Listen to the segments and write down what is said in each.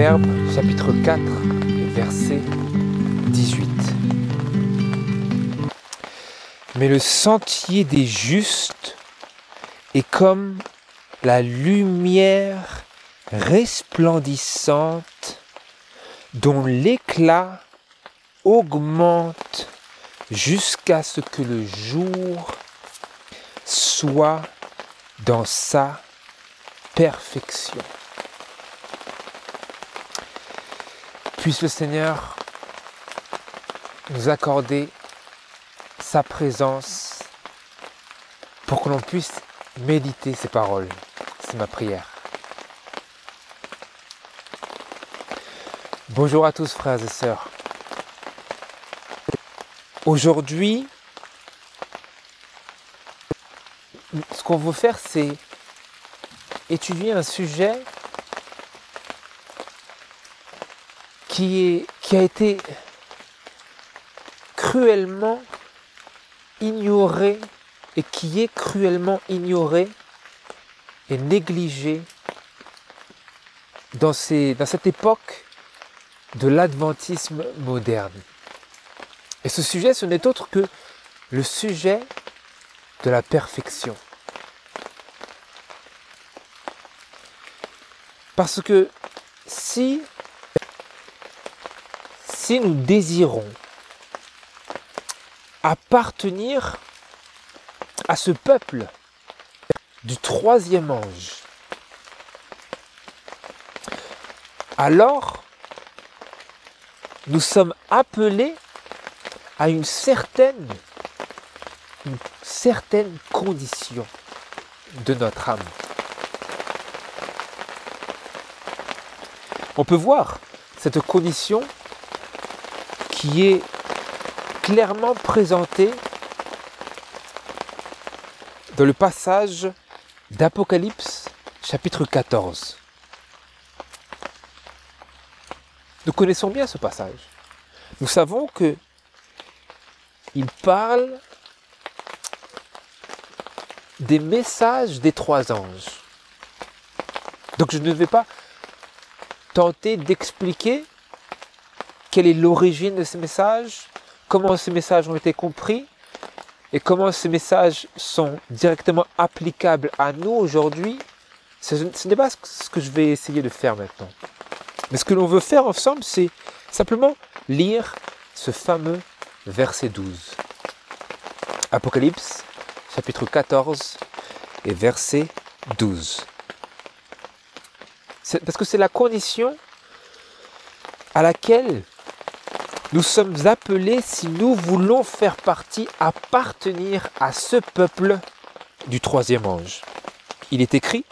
Proverbes, chapitre 4, verset 18. Mais le sentier des justes est comme la lumière resplendissante dont l'éclat augmente jusqu'à ce que le jour soit dans sa perfection. Puisse le Seigneur nous accorder sa présence pour que l'on puisse méditer ses paroles. C'est ma prière. Bonjour à tous frères et sœurs. Aujourd'hui, ce qu'on veut faire, c'est étudier un sujet qui a été cruellement ignoré et qui est cruellement ignoré et négligé dans cette époque de l'adventisme moderne. Et ce sujet, ce n'est autre que le sujet de la perfection. Parce que si nous désirons appartenir à ce peuple du troisième ange, alors nous sommes appelés à une certaine condition de notre âme. On peut voir cette condition qui est clairement présentée dans le passage d'Apocalypse chapitre 14. Nous connaissons bien ce passage. Nous savons que il parle des messages des trois anges. Donc je ne vais pas tenter d'expliquer quelle est l'origine de ces messages, comment ces messages ont été compris et comment ces messages sont directement applicables à nous aujourd'hui. Ce n'est pas ce que je vais essayer de faire maintenant. Mais ce que l'on veut faire ensemble, c'est simplement lire ce fameux verset 12. Apocalypse, chapitre 14 et verset 12. Parce que c'est la condition à laquelle nous sommes appelés si nous voulons faire partie, appartenir à ce peuple du troisième ange. Il est écrit,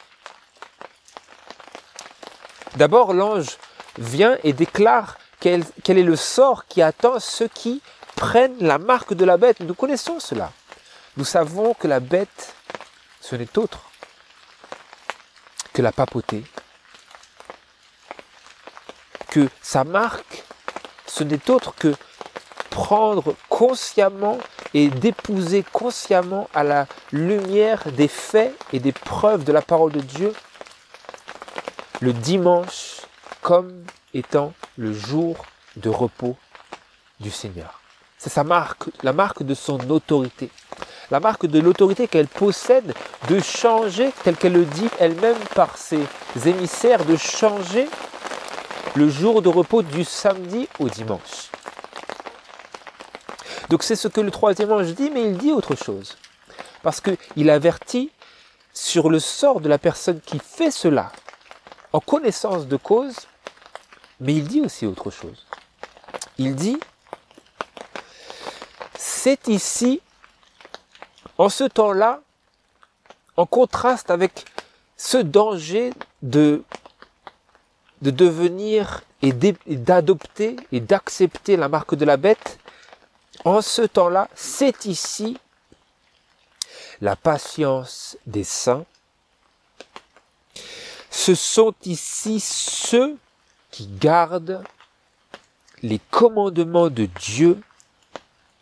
d'abord l'ange vient et déclare quel est le sort qui attend ceux qui prennent la marque de la bête. Nous connaissons cela. Nous savons que la bête, ce n'est autre que la papauté. Que sa marque, ce n'est autre que prendre consciemment et d'épouser consciemment à la lumière des faits et des preuves de la parole de Dieu le dimanche comme étant le jour de repos du Seigneur. C'est sa marque, la marque de son autorité. La marque de l'autorité qu'elle possède de changer, tel qu'elle le dit elle-même par ses émissaires, de changer le jour de repos du samedi au dimanche. Donc c'est ce que le troisième ange dit, mais il dit autre chose. Parce qu'il avertit sur le sort de la personne qui fait cela, en connaissance de cause, mais il dit aussi autre chose. Il dit, c'est ici, en ce temps-là, en contraste avec ce danger de devenir et d'adopter et d'accepter la marque de la bête, en ce temps-là, c'est ici la patience des saints. Ce sont ici ceux qui gardent les commandements de Dieu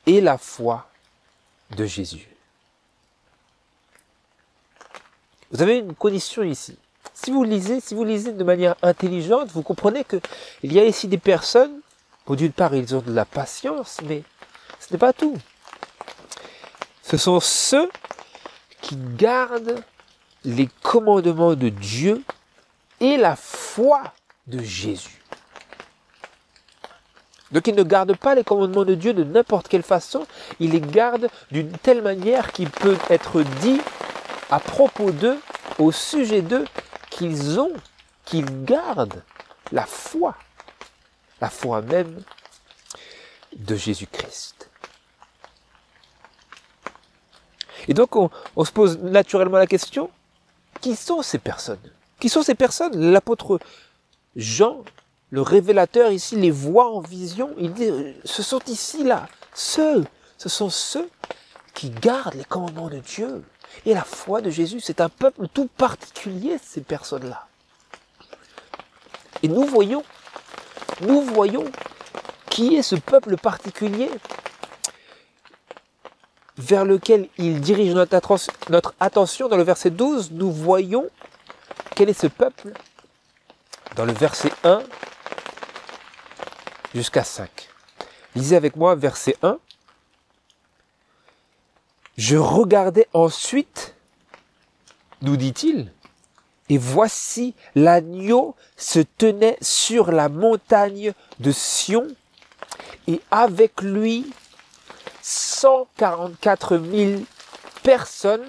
et la foi de Jésus. Vous avez une condition ici. Si vous lisez de manière intelligente, vous comprenez qu'il y a ici des personnes, bon, d'une part, ils ont de la patience, mais ce n'est pas tout. Ce sont ceux qui gardent les commandements de Dieu et la foi de Jésus. Donc ils ne gardent pas les commandements de Dieu de n'importe quelle façon, ils les gardent d'une telle manière qu'il peut être dit à propos d'eux, au sujet d'eux, qu'ils gardent la foi même de Jésus-Christ. Et donc on se pose naturellement la question, qui sont ces personnes? Qui sont ces personnes? L'apôtre Jean, le révélateur ici, les voit en vision. Il dit, ce sont ici là, ce sont ceux qui gardent les commandements de Dieu et la foi de Jésus. C'est un peuple tout particulier, ces personnes-là. Et nous voyons qui est ce peuple particulier vers lequel il dirige notre attention. Dans le verset 12, nous voyons quel est ce peuple dans le verset 1 jusqu'à 5. Lisez avec moi verset 1. Je regardais ensuite, nous dit-il, et voici l'agneau se tenait sur la montagne de Sion, et avec lui 144 000 personnes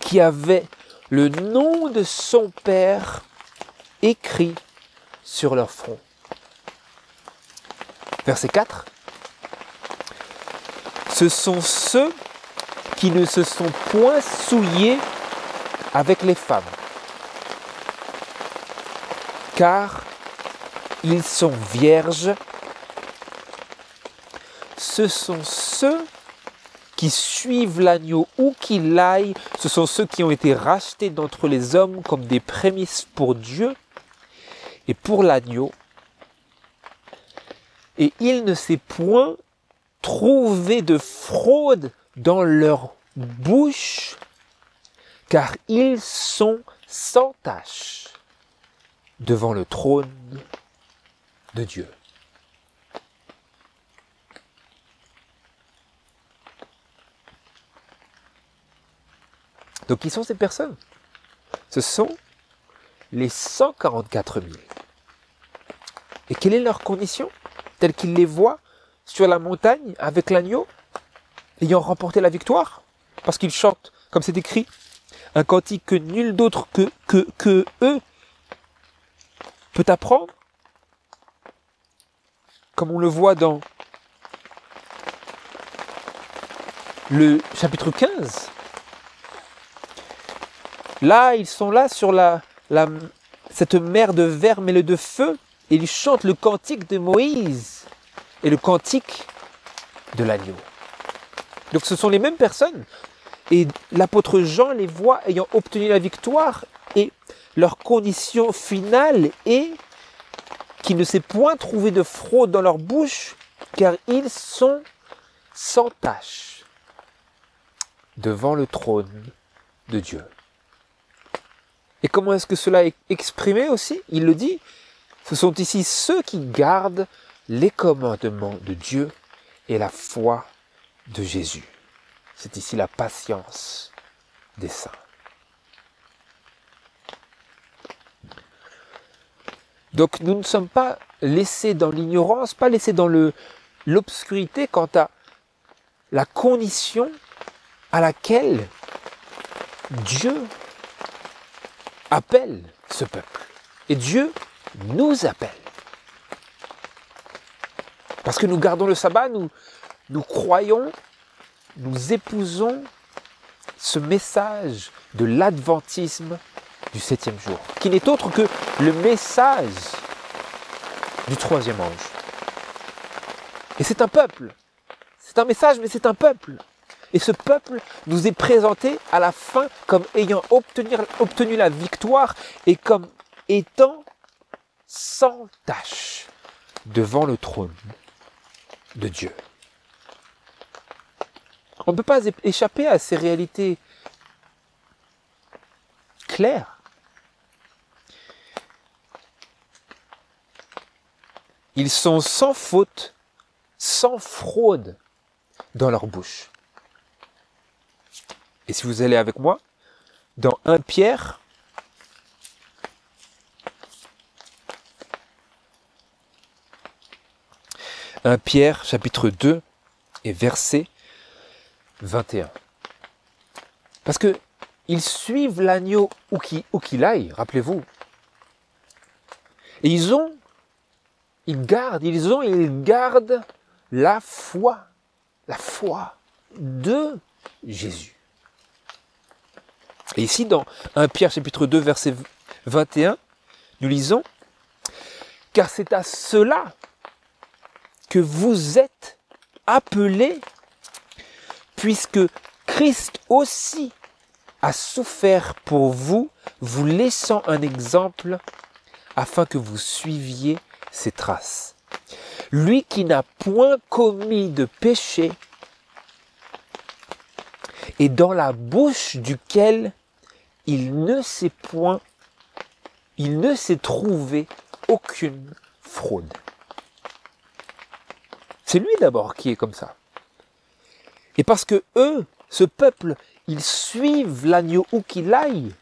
qui avaient le nom de son Père écrit sur leur front. Verset 4. Ce sont ceux qui ne se sont point souillés avec les femmes, car ils sont vierges. Ce sont ceux qui suivent l'agneau où qu'il aille. Ce sont ceux qui ont été rachetés d'entre les hommes comme des prémices pour Dieu et pour l'agneau. Et il ne s'est point trouvé de fraude dans leur bouche, car ils sont sans tache devant le trône de Dieu. Donc qui sont ces personnes? Ce sont les 144 000. Et quelle est leur condition, telle qu'ils les voient sur la montagne avec l'agneau, ayant remporté la victoire? Parce qu'ils chantent, comme c'est écrit, un cantique que nul d'autre que eux peut apprendre, comme on le voit dans le chapitre 15. Là, ils sont là sur cette mer de verre mêlée de feu, et ils chantent le cantique de Moïse et le cantique de l'agneau. Donc ce sont les mêmes personnes. Et l'apôtre Jean les voit ayant obtenu la victoire, et leur condition finale est qu'il ne s'est point trouvé de fraude dans leur bouche, car ils sont sans tache devant le trône de Dieu. Et comment est-ce que cela est exprimé aussi? Il le dit, ce sont ici ceux qui gardent les commandements de Dieu et la foi de Jésus. C'est ici la patience des saints. Donc nous ne sommes pas laissés dans l'ignorance, pas laissés dans l'obscurité quant à la condition à laquelle Dieu appelle ce peuple. Et Dieu nous appelle. Parce que nous gardons le sabbat, nous croyons, nous épousons ce message de l'adventisme du 7e jour, qui n'est autre que le message du 3e ange. Et c'est un peuple. C'est un message, mais c'est un peuple. Et ce peuple nous est présenté à la fin comme ayant obtenu la victoire et comme étant sans tache devant le trône de Dieu. On ne peut pas échapper à ces réalités claires. Ils sont sans faute, sans fraude dans leur bouche. Et si vous allez avec moi, dans 1 Pierre, chapitre 2 et verset 21. Parce que ils suivent l'agneau où qu'il aille, rappelez-vous. Et ils gardent la foi de Jésus. Et ici, dans 1 Pierre chapitre 2, verset 21, nous lisons « Car c'est à cela que vous êtes appelés, puisque Christ aussi a souffert pour vous, vous laissant un exemple afin que vous suiviez ses traces. Lui qui n'a point commis de péché et dans la bouche duquel il ne s'est trouvé aucune fraude. » C'est lui d'abord qui est comme ça. Et parce que eux, ce peuple, ils suivent l'agneau où qu'il aille,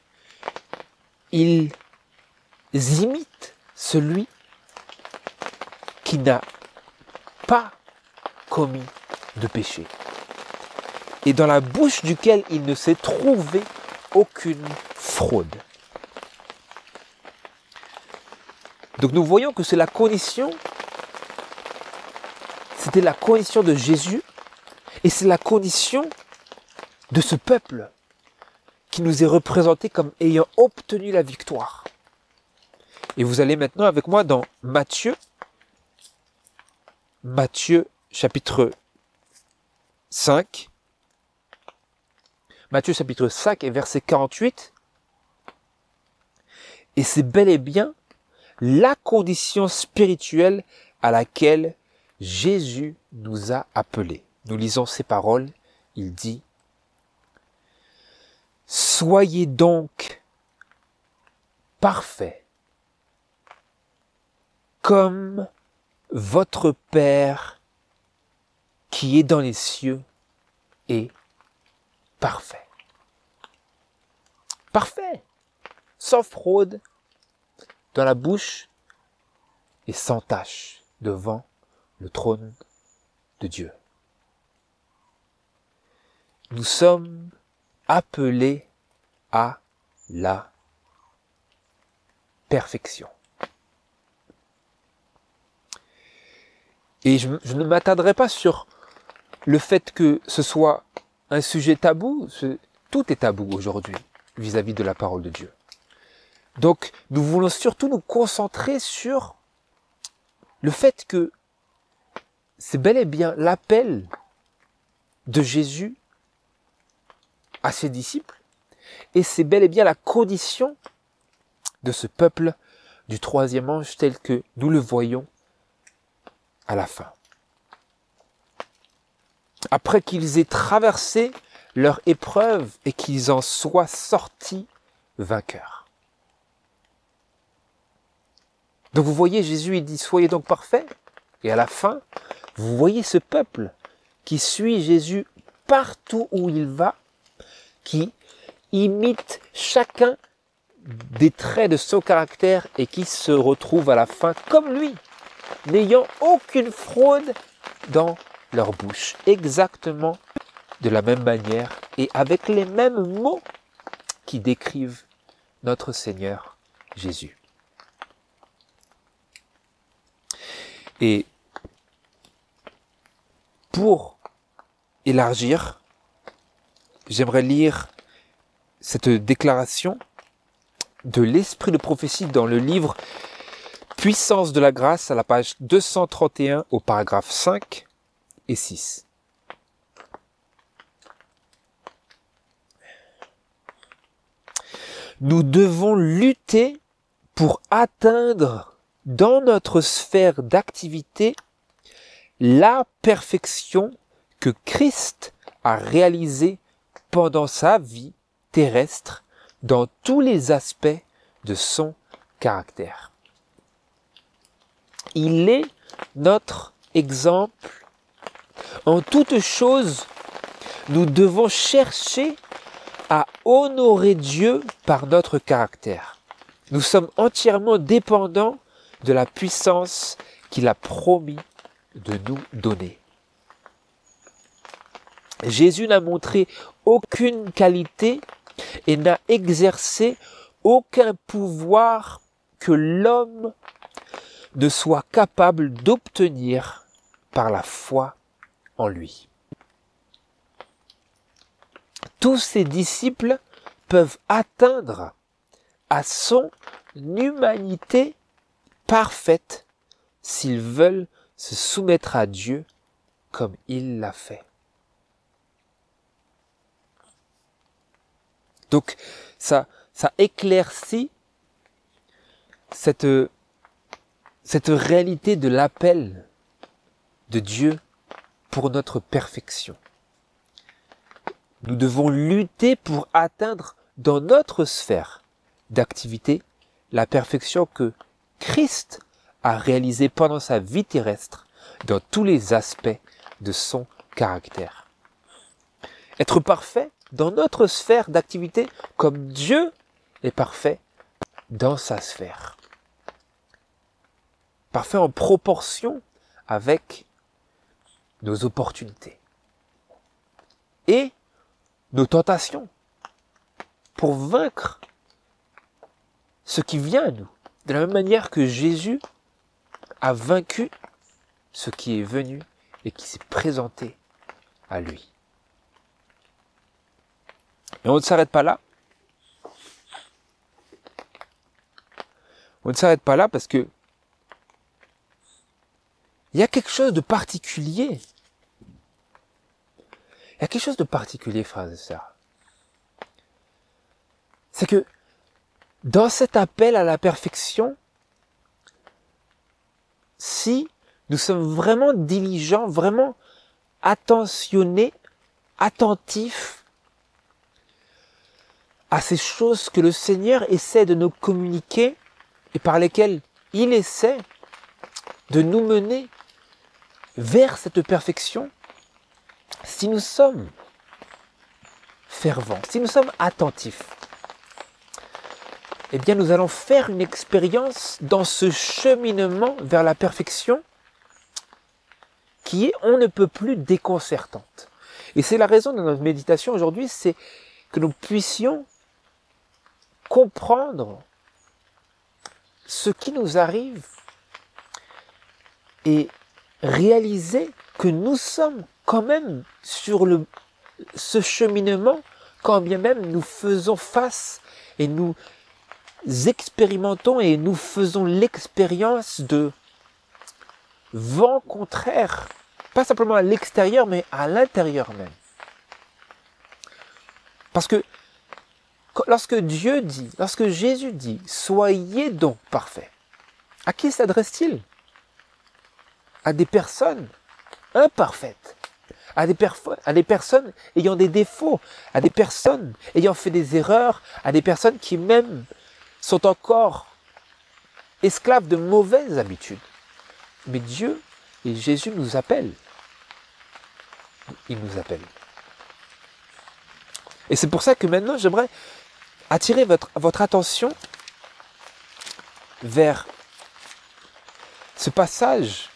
ils imitent celui qui n'a pas commis de péché et dans la bouche duquel il ne s'est trouvé aucune fraude. Donc nous voyons que c'est la condition, c'était la condition de Jésus et c'est la condition de ce peuple qui nous est représenté comme ayant obtenu la victoire. Et vous allez maintenant avec moi dans Matthieu chapitre 5. Matthieu chapitre 5 et verset 48. Et c'est bel et bien la condition spirituelle à laquelle Jésus nous a appelés. Nous lisons ces paroles, il dit « Soyez donc parfaits, comme votre Père qui est dans les cieux est parfait. » Parfait, sans fraude, dans la bouche et sans tache devant le trône de Dieu. Nous sommes appelés à la perfection. Et je ne m'attarderai pas sur le fait que ce soit un sujet tabou. Tout est tabou aujourd'hui vis-à-vis de la parole de Dieu. Donc, nous voulons surtout nous concentrer sur le fait que c'est bel et bien l'appel de Jésus à ses disciples et c'est bel et bien la condition de ce peuple du 3e ange tel que nous le voyons à la fin. Après qu'ils aient traversé leur épreuve et qu'ils en soient sortis vainqueurs. Donc vous voyez, Jésus il dit « Soyez donc parfaits » et à la fin, vous voyez ce peuple qui suit Jésus partout où il va, qui imite chacun des traits de son caractère et qui se retrouve à la fin comme lui, n'ayant aucune fraude dans leur bouche, exactement de la même manière et avec les mêmes mots qui décrivent notre Seigneur Jésus. Et pour élargir, j'aimerais lire cette déclaration de l'esprit de prophétie dans le livre Puissance de la grâce à la page 231 au paragraphe 5 et 6. Nous devons lutter pour atteindre dans notre sphère d'activité la perfection que Christ a réalisée pendant sa vie terrestre dans tous les aspects de son caractère. Il est notre exemple. En toute chose, nous devons chercher à honorer Dieu par notre caractère. Nous sommes entièrement dépendants de la puissance qu'il a promis de nous donner. Jésus n'a montré aucune qualité et n'a exercé aucun pouvoir que l'homme ne soit capable d'obtenir par la foi en lui. Tous ses disciples peuvent atteindre à son humanité parfaite s'ils veulent se soumettre à Dieu comme il l'a fait. Donc, ça éclaircit cette réalité de l'appel de Dieu pour notre perfection. Nous devons lutter pour atteindre dans notre sphère d'activité la perfection que Christ a réalisée pendant sa vie terrestre dans tous les aspects de son caractère. Être parfait dans notre sphère d'activité comme Dieu est parfait dans sa sphère. Parfait en proportion avec nos opportunités et nos tentations pour vaincre ce qui vient à nous. De la même manière que Jésus a vaincu ce qui est venu et qui s'est présenté à lui. Et on ne s'arrête pas là. On ne s'arrête pas là parce que il y a quelque chose de particulier. Il y a quelque chose de particulier, frères et sœurs. C'est que dans cet appel à la perfection, si nous sommes vraiment diligents, vraiment attentionnés, attentifs à ces choses que le Seigneur essaie de nous communiquer et par lesquelles il essaie de nous mener vers cette perfection, si nous sommes fervents, si nous sommes attentifs, eh bien nous allons faire une expérience dans ce cheminement vers la perfection qui est on ne peut plus déconcertante. Et c'est la raison de notre méditation aujourd'hui, c'est que nous puissions comprendre ce qui nous arrive et réaliser que nous sommes quand même sur ce cheminement, quand bien même nous faisons face et nous expérimentons et nous faisons l'expérience de vents contraires, pas simplement à l'extérieur, mais à l'intérieur même. Parce que lorsque Jésus dit « Soyez donc parfaits », à qui s'adresse-t-il? À des personnes imparfaites, à des personnes ayant des défauts, à des personnes ayant fait des erreurs, à des personnes qui même sont encore esclaves de mauvaises habitudes. Mais Dieu et Jésus nous appellent. Il nous appelle. Et c'est pour ça que maintenant, j'aimerais attirer votre attention vers ces passages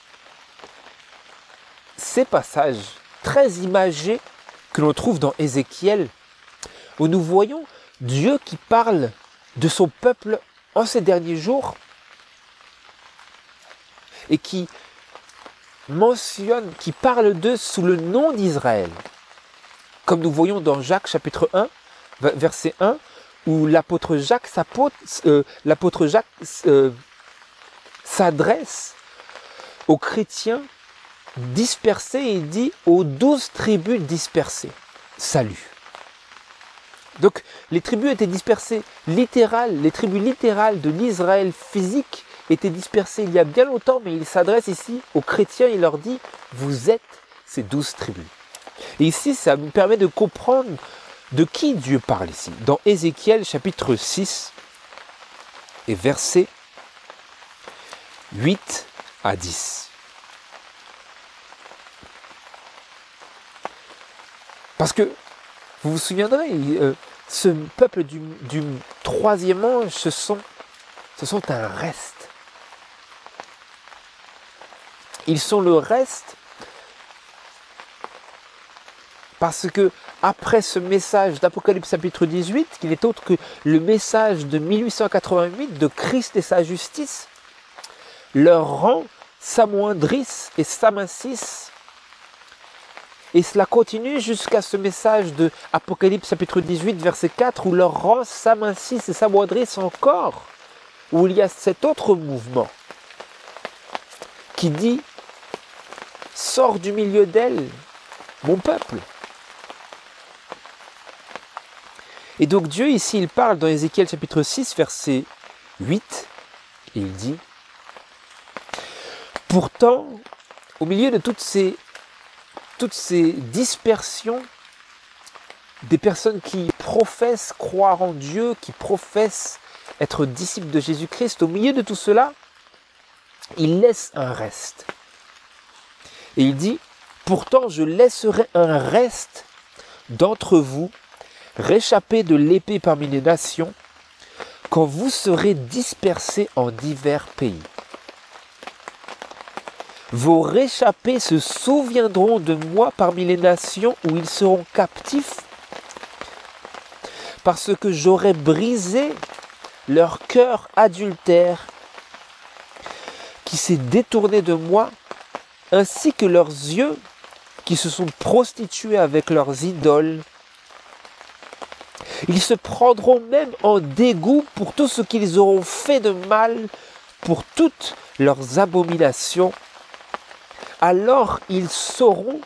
très imagés que l'on trouve dans Ézéchiel, où nous voyons Dieu qui parle de son peuple en ces derniers jours et qui mentionne, qui parle d'eux sous le nom d'Israël. Comme nous voyons dans Jacques chapitre 1, verset 1, où l'apôtre Jacques s'adresse aux chrétiens dispersés et il dit aux 12 tribus dispersées, salut. Donc les tribus étaient dispersées littérales, les tribus littérales de l'Israël physique étaient dispersées il y a bien longtemps, mais il s'adresse ici aux chrétiens, il leur dit, vous êtes ces 12 tribus. Et ici, ça nous permet de comprendre de qui Dieu parle ici. Dans Ézéchiel chapitre 6 et versets 8 à 10. Parce que, vous vous souviendrez, ce peuple du troisième ange, ce sont un reste. Ils sont le reste parce que après ce message d'Apocalypse chapitre 18, qui n'est autre que le message de 1888 de Christ et sa justice, leurs rangs s'amoindrissent et s'amincissent. Et cela continue jusqu'à ce message de Apocalypse chapitre 18, verset 4, où leurs rangs s'amincissent et s'amoindrissent encore, où il y a cet autre mouvement qui dit « Sors du milieu d'elle, mon peuple ». Et donc Dieu ici, il parle dans Ézéchiel chapitre 6, verset 8, et il dit « Pourtant, au milieu de toutes ces dispersions, des personnes qui professent croire en Dieu, qui professent être disciples de Jésus-Christ, au milieu de tout cela, il laisse un reste. Et il dit, pourtant je laisserai un reste d'entre vous, réchappé de l'épée parmi les nations, quand vous serez dispersés en divers pays. Vos réchappés se souviendront de moi parmi les nations où ils seront captifs, parce que j'aurai brisé leur cœur adultère qui s'est détourné de moi, ainsi que leurs yeux qui se sont prostitués avec leurs idoles. Ils se prendront même en dégoût pour tout ce qu'ils auront fait de mal, pour toutes leurs abominations. Alors ils sauront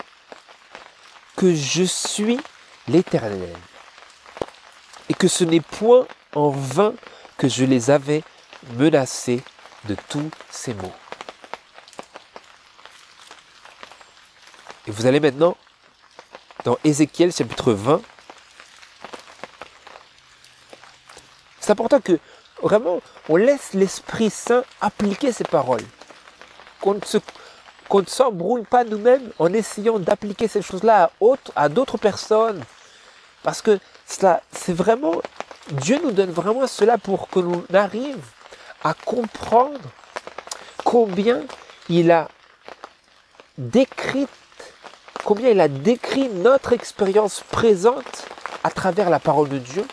que je suis l'Éternel, et que ce n'est point en vain que je les avais menacés de tous ces maux. Et vous allez maintenant dans Ézéchiel chapitre 20. C'est important que vraiment on laisse l'Esprit Saint appliquer ces paroles. Qu'on ne s'embrouille pas nous-mêmes en essayant d'appliquer ces choses-là à d'autres personnes. Parce que cela, c'est vraiment, Dieu nous donne vraiment cela pour que l'on arrive à comprendre combien il a décrit notre expérience présente à travers la parole de Dieu.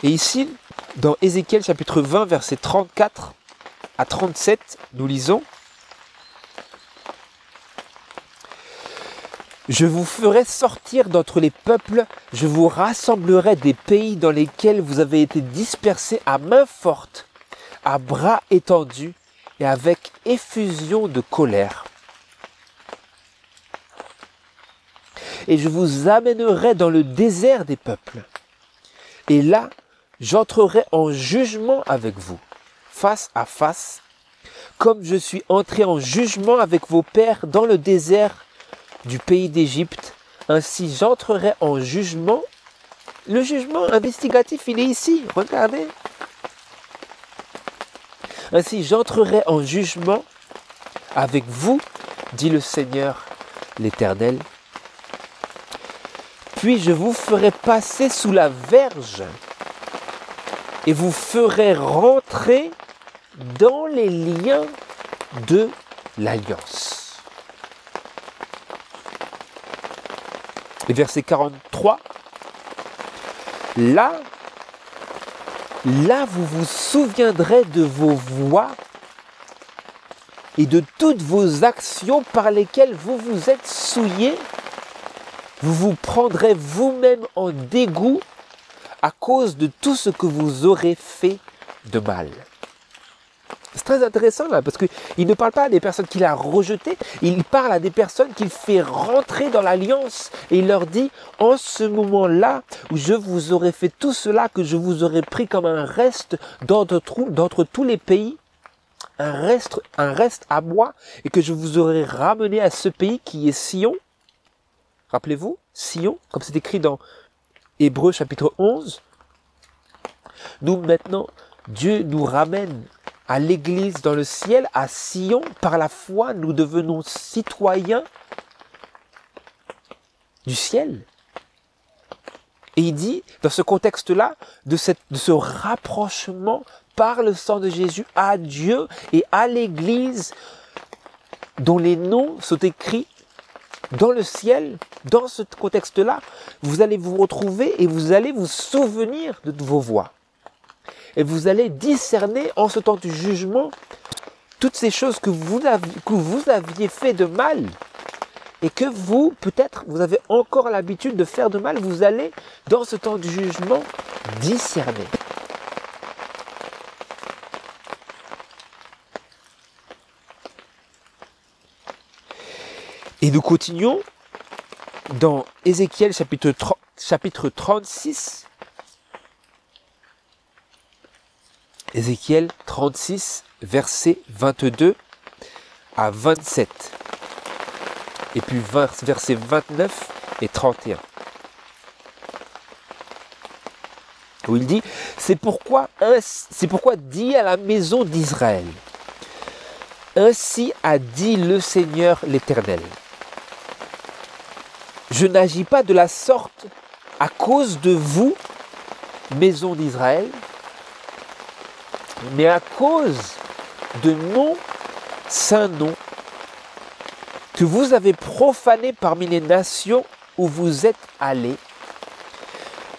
Et ici, dans Ézéchiel chapitre 20, versets 34 à 37, nous lisons « Je vous ferai sortir d'entre les peuples, je vous rassemblerai des pays dans lesquels vous avez été dispersés à main forte, à bras étendus et avec effusion de colère. Et je vous amènerai dans le désert des peuples. Et là, j'entrerai en jugement avec vous, face à face, comme je suis entré en jugement avec vos pères dans le désert du pays d'Égypte. Ainsi, j'entrerai en jugement. Le jugement investigatif, il est ici, regardez. Ainsi, j'entrerai en jugement avec vous, dit le Seigneur l'Éternel. Puis je vous ferai passer sous la verge et vous ferai rentrer dans les liens de l'alliance. Et verset 43. Là, vous vous souviendrez de vos voies et de toutes vos actions par lesquelles vous vous êtes souillés. Vous vous prendrez vous-même en dégoût à cause de tout ce que vous aurez fait de mal. C'est très intéressant là, parce qu'il ne parle pas à des personnes qu'il a rejetées, il parle à des personnes qu'il fait rentrer dans l'alliance. Et il leur dit, en ce moment-là, où je vous aurai fait tout cela, que je vous aurai pris comme un reste d'entre tous les pays, un reste à moi, et que je vous aurai ramené à ce pays qui est Sion. Rappelez-vous, Sion, comme c'est écrit dans Hébreux chapitre 11. Nous maintenant, Dieu nous ramène à l'église dans le ciel, à Sion. Par la foi, nous devenons citoyens du ciel. Et il dit, dans ce contexte-là, de ce rapprochement par le sang de Jésus à Dieu et à l'Église, dont les noms sont écrits dans le ciel, dans ce contexte-là, vous allez vous retrouver et vous allez vous souvenir de vos voies. Et vous allez discerner en ce temps du jugement toutes ces choses que vous aviez fait de mal et que vous, peut-être, vous avez encore l'habitude de faire de mal, vous allez, dans ce temps du jugement, discerner. Et nous continuons dans Ézéchiel chapitre 36. Ézéchiel 36, versets 22 à 27. Et puis versets 29 et 31. Où il dit, c'est pourquoi dis à la maison d'Israël, ainsi a dit le Seigneur l'Éternel. Je n'agis pas de la sorte à cause de vous, maison d'Israël, mais à cause de mon saint nom que vous avez profané parmi les nations où vous êtes allés.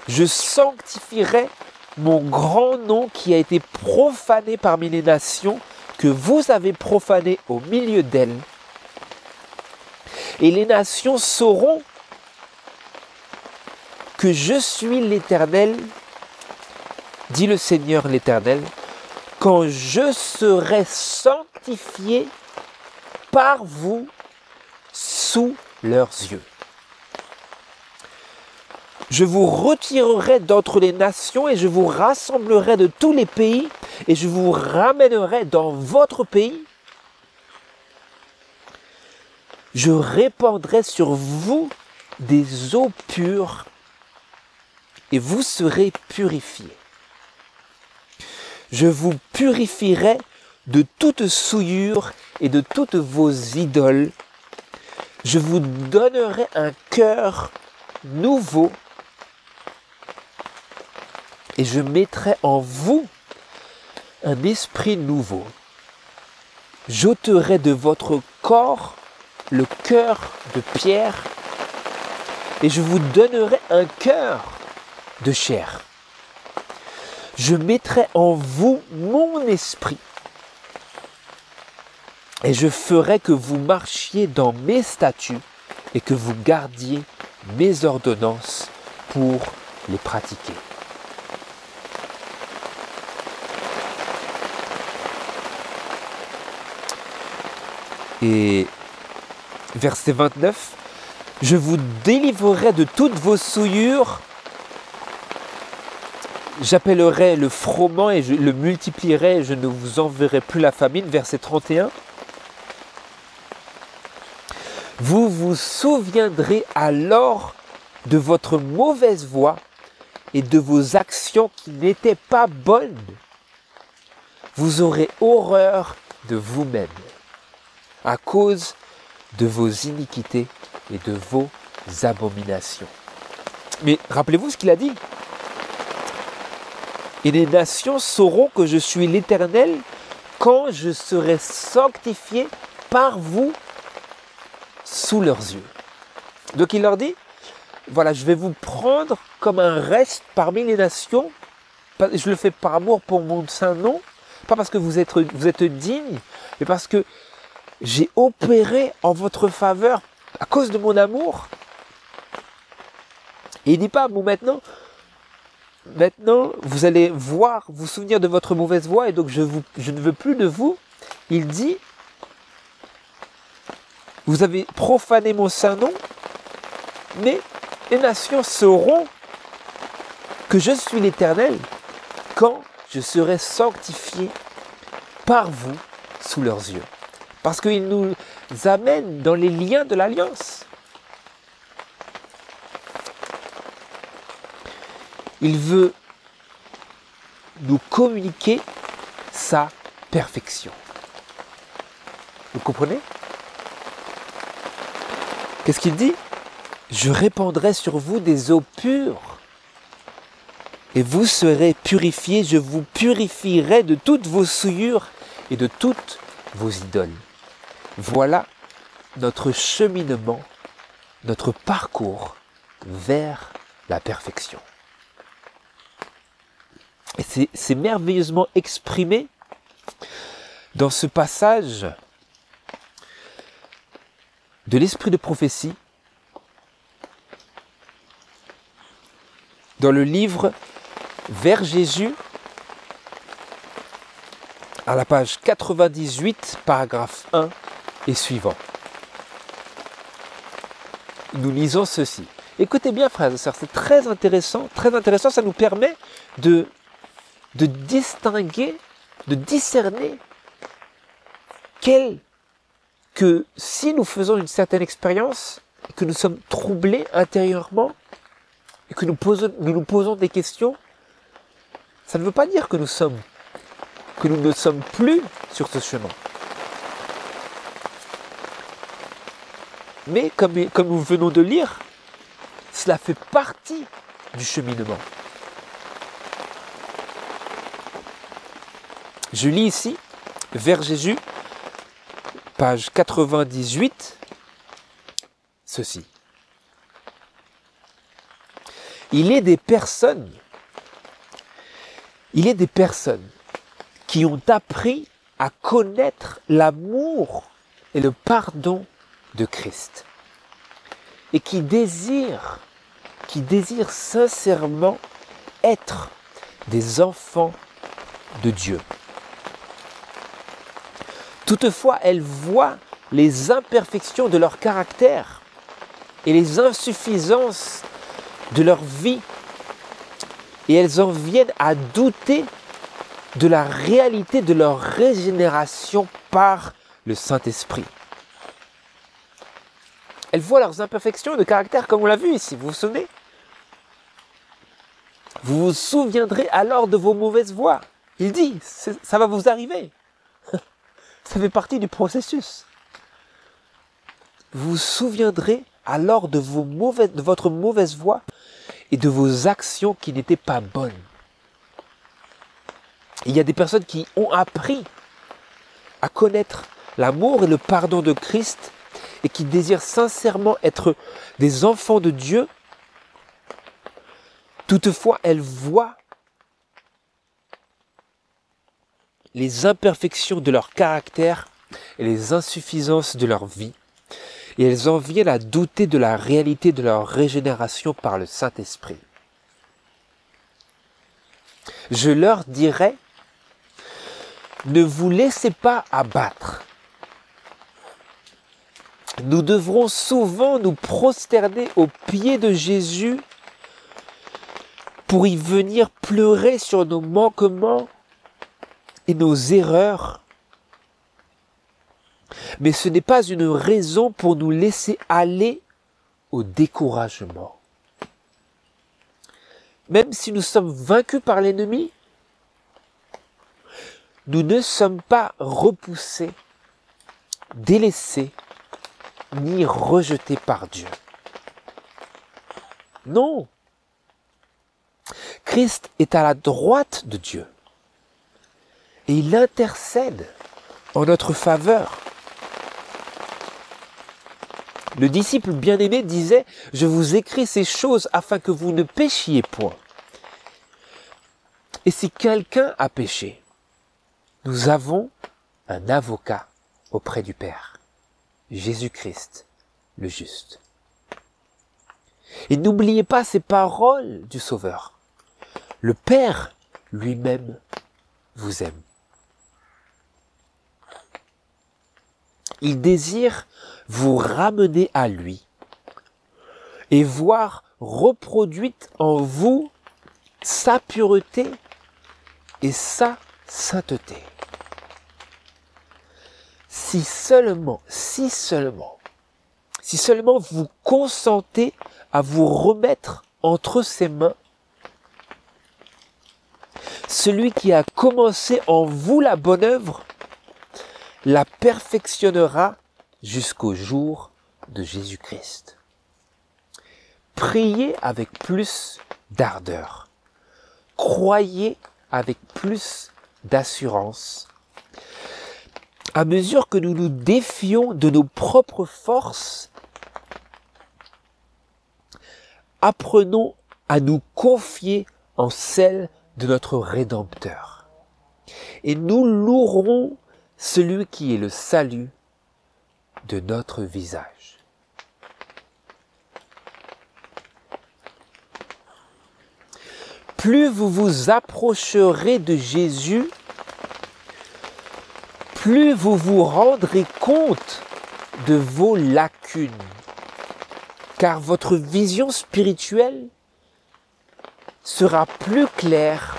Je sanctifierai mon grand nom qui a été profané parmi les nations que vous avez profané au milieu d'elles. Et les nations sauront que je suis l'Éternel, dit le Seigneur l'Éternel, quand je serai sanctifié par vous sous leurs yeux. Je vous retirerai d'entre les nations et je vous rassemblerai de tous les pays et je vous ramènerai dans votre pays. Je répandrai sur vous des eaux pures et vous serez purifiés. Je vous purifierai de toute souillure et de toutes vos idoles. Je vous donnerai un cœur nouveau et je mettrai en vous un esprit nouveau. J'ôterai de votre corps le cœur de pierre et je vous donnerai un cœur de chair. Je mettrai en vous mon esprit et je ferai que vous marchiez dans mes statuts et que vous gardiez mes ordonnances pour les pratiquer. Et verset 29, je vous délivrerai de toutes vos souillures, j'appellerai le froment et je le multiplierai et je ne vous enverrai plus la famine. Verset 31, vous vous souviendrez alors de votre mauvaise voie et de vos actions qui n'étaient pas bonnes. Vous aurez horreur de vous-même à cause de vos iniquités et de vos abominations. Mais rappelez-vous ce qu'il a dit. Et les nations sauront que je suis l'Éternel quand je serai sanctifié par vous sous leurs yeux. Donc il leur dit, voilà, je vais vous prendre comme un reste parmi les nations. Je le fais par amour pour mon saint nom, pas parce que vous êtes digne, mais parce que j'ai opéré en votre faveur à cause de mon amour. Et il ne dit pas, bon maintenant, vous allez vous souvenir de votre mauvaise voie et donc je ne veux plus de vous. Il dit, vous avez profané mon saint nom, mais les nations sauront que je suis l'Éternel quand je serai sanctifié par vous sous leurs yeux. Parce qu'il nous amène dans les liens de l'alliance. Il veut nous communiquer sa perfection. Vous comprenez? Qu'est-ce qu'il dit? Je répandrai sur vous des eaux pures et vous serez purifiés. Je vous purifierai de toutes vos souillures et de toutes vos idoles. Voilà notre cheminement, notre parcours vers la perfection. Et c'est merveilleusement exprimé dans ce passage de l'esprit de prophétie, dans le livre Vers Jésus, à la page 98, paragraphe 1 et suivant. Nous lisons ceci. Écoutez bien, frères et sœurs, c'est très intéressant, ça nous permet de distinguer, de discerner que si nous faisons une certaine expérience, que nous sommes troublés intérieurement, et que nous nous posons des questions, ça ne veut pas dire que nous ne sommes plus sur ce chemin. Mais comme nous venons de lire, cela fait partie du cheminement. Je lis ici, vers Jésus, page 98, ceci. Il est des personnes qui ont appris à connaître l'amour et le pardon de Christ et qui désirent sincèrement être des enfants de Dieu. Toutefois, elles voient les imperfections de leur caractère et les insuffisances de leur vie et elles en viennent à douter de la réalité de leur régénération par le Saint-Esprit. Elles voient leurs imperfections de caractère comme on l'a vu ici, vous vous souvenez? Vous vous souviendrez alors de vos mauvaises voies. Il dit, ça va vous arriver. Ça fait partie du processus. Vous vous souviendrez alors de votre mauvaise voie et de vos actions qui n'étaient pas bonnes. Il y a des personnes qui ont appris à connaître l'amour et le pardon de Christ et qui désirent sincèrement être des enfants de Dieu. Toutefois, elles voient les imperfections de leur caractère et les insuffisances de leur vie. Et elles en viennent à douter de la réalité de leur régénération par le Saint-Esprit. Je leur dirai, ne vous laissez pas abattre. Nous devrons souvent nous prosterner aux pieds de Jésus pour y venir pleurer sur nos manquements et nos erreurs. Mais ce n'est pas une raison pour nous laisser aller au découragement. Même si nous sommes vaincus par l'ennemi, nous ne sommes pas repoussés, délaissés, ni rejetés par Dieu. Non. Christ est à la droite de Dieu et il intercède en notre faveur. Le disciple bien-aimé disait « Je vous écris ces choses afin que vous ne péchiez point. » Et si quelqu'un a péché, nous avons un avocat auprès du Père, Jésus-Christ, le juste. Et n'oubliez pas ces paroles du Sauveur. Le Père lui-même vous aime. Il désire vous ramener à lui et voir reproduite en vous sa pureté et sa sainteté. Si seulement vous consentez à vous remettre entre ses mains, celui qui a commencé en vous la bonne œuvre la perfectionnera jusqu'au jour de Jésus-Christ. Priez avec plus d'ardeur. Croyez avec plus d'assurance. À mesure que nous nous défions de nos propres forces, apprenons à nous confier en celle de notre Rédempteur. Et nous louerons celui qui est le salut de notre visage. Plus vous vous approcherez de Jésus, plus vous vous rendrez compte de vos lacunes, car votre vision spirituelle sera plus claire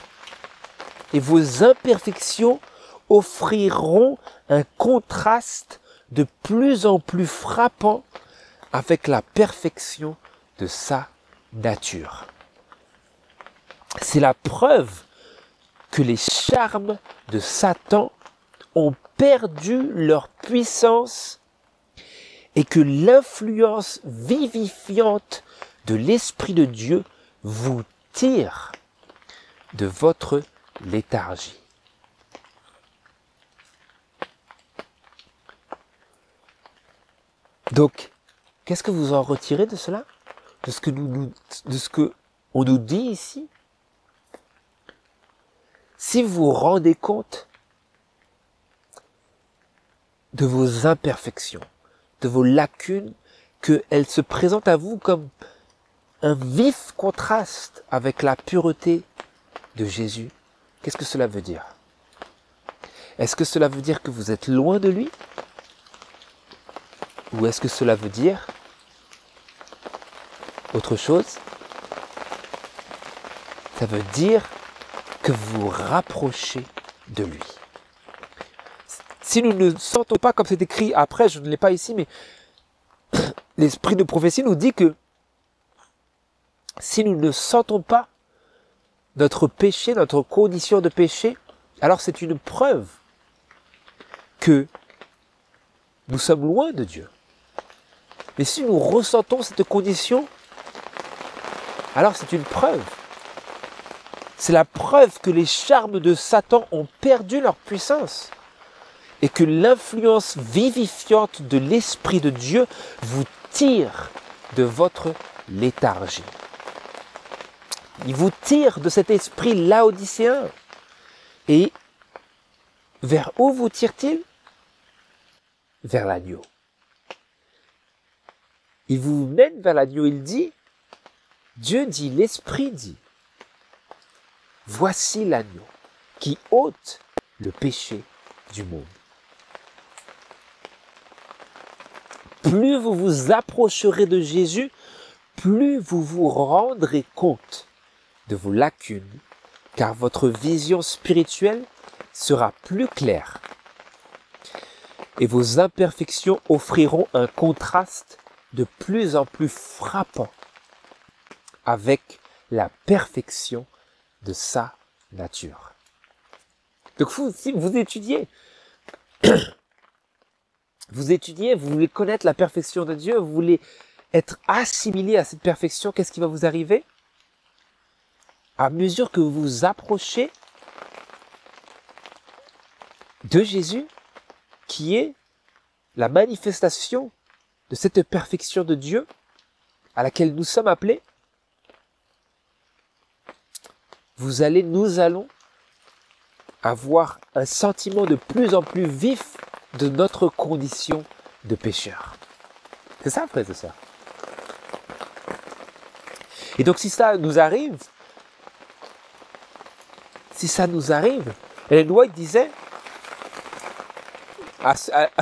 et vos imperfections offriront un contraste de plus en plus frappant avec la perfection de sa nature. C'est la preuve que les charmes de Satan ont perdu leur puissance et que l'influence vivifiante de l'Esprit de Dieu vous tire de votre léthargie. Donc, qu'est-ce que vous en retirez de cela? De ce que on nous dit ici? Si vous vous rendez compte de vos imperfections, de vos lacunes, qu'elles se présentent à vous comme un vif contraste avec la pureté de Jésus, qu'est-ce que cela veut dire? Est-ce que cela veut dire que vous êtes loin de lui? Ou est-ce que cela veut dire autre chose? Ça veut dire que vous vous rapprochez de lui. Si nous ne sentons pas, comme c'est écrit après, je ne l'ai pas ici, mais l'esprit de prophétie nous dit que si nous ne sentons pas notre péché, notre condition de péché, alors c'est une preuve que nous sommes loin de Dieu. Mais si nous ressentons cette condition, alors c'est une preuve. C'est la preuve que les charmes de Satan ont perdu leur puissance et que l'influence vivifiante de l'Esprit de Dieu vous tire de votre léthargie. Il vous tire de cet esprit laodicéen. Et vers où vous tire-t-il? Vers l'agneau. Il vous mène vers l'agneau, il dit, Dieu dit, l'Esprit dit, voici l'agneau qui ôte le péché du monde. Plus vous vous approcherez de Jésus, plus vous vous rendrez compte de vos lacunes, car votre vision spirituelle sera plus claire et vos imperfections offriront un contraste de plus en plus frappant avec la perfection de sa nature. Donc si vous étudiez, vous voulez connaître la perfection de Dieu, vous voulez être assimilé à cette perfection, qu'est-ce qui va vous arriver? À mesure que vous vous approchez de Jésus, qui est la manifestation de cette perfection de Dieu à laquelle nous sommes appelés, nous allons avoir un sentiment de plus en plus vif de notre condition de pécheur. C'est ça, frères et sœurs. Et donc si ça nous arrive, Ellen White disait à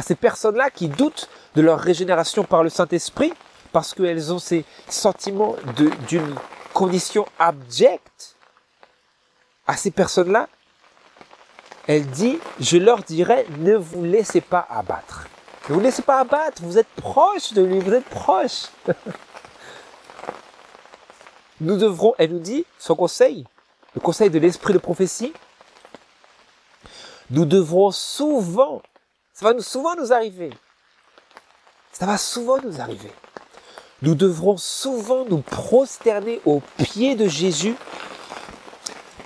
ces personnes-là qui doutent de leur régénération par le Saint-Esprit, parce qu'elles ont ces sentiments d'une condition abjecte, à ces personnes-là, elle dit, je leur dirai, ne vous laissez pas abattre. Ne vous laissez pas abattre, vous êtes proche de lui, vous êtes proche. Nous devrons, elle nous dit, son conseil, le conseil de l'esprit de prophétie, nous devrons souvent, ça va souvent nous arriver, Nous devrons souvent nous prosterner aux pieds de Jésus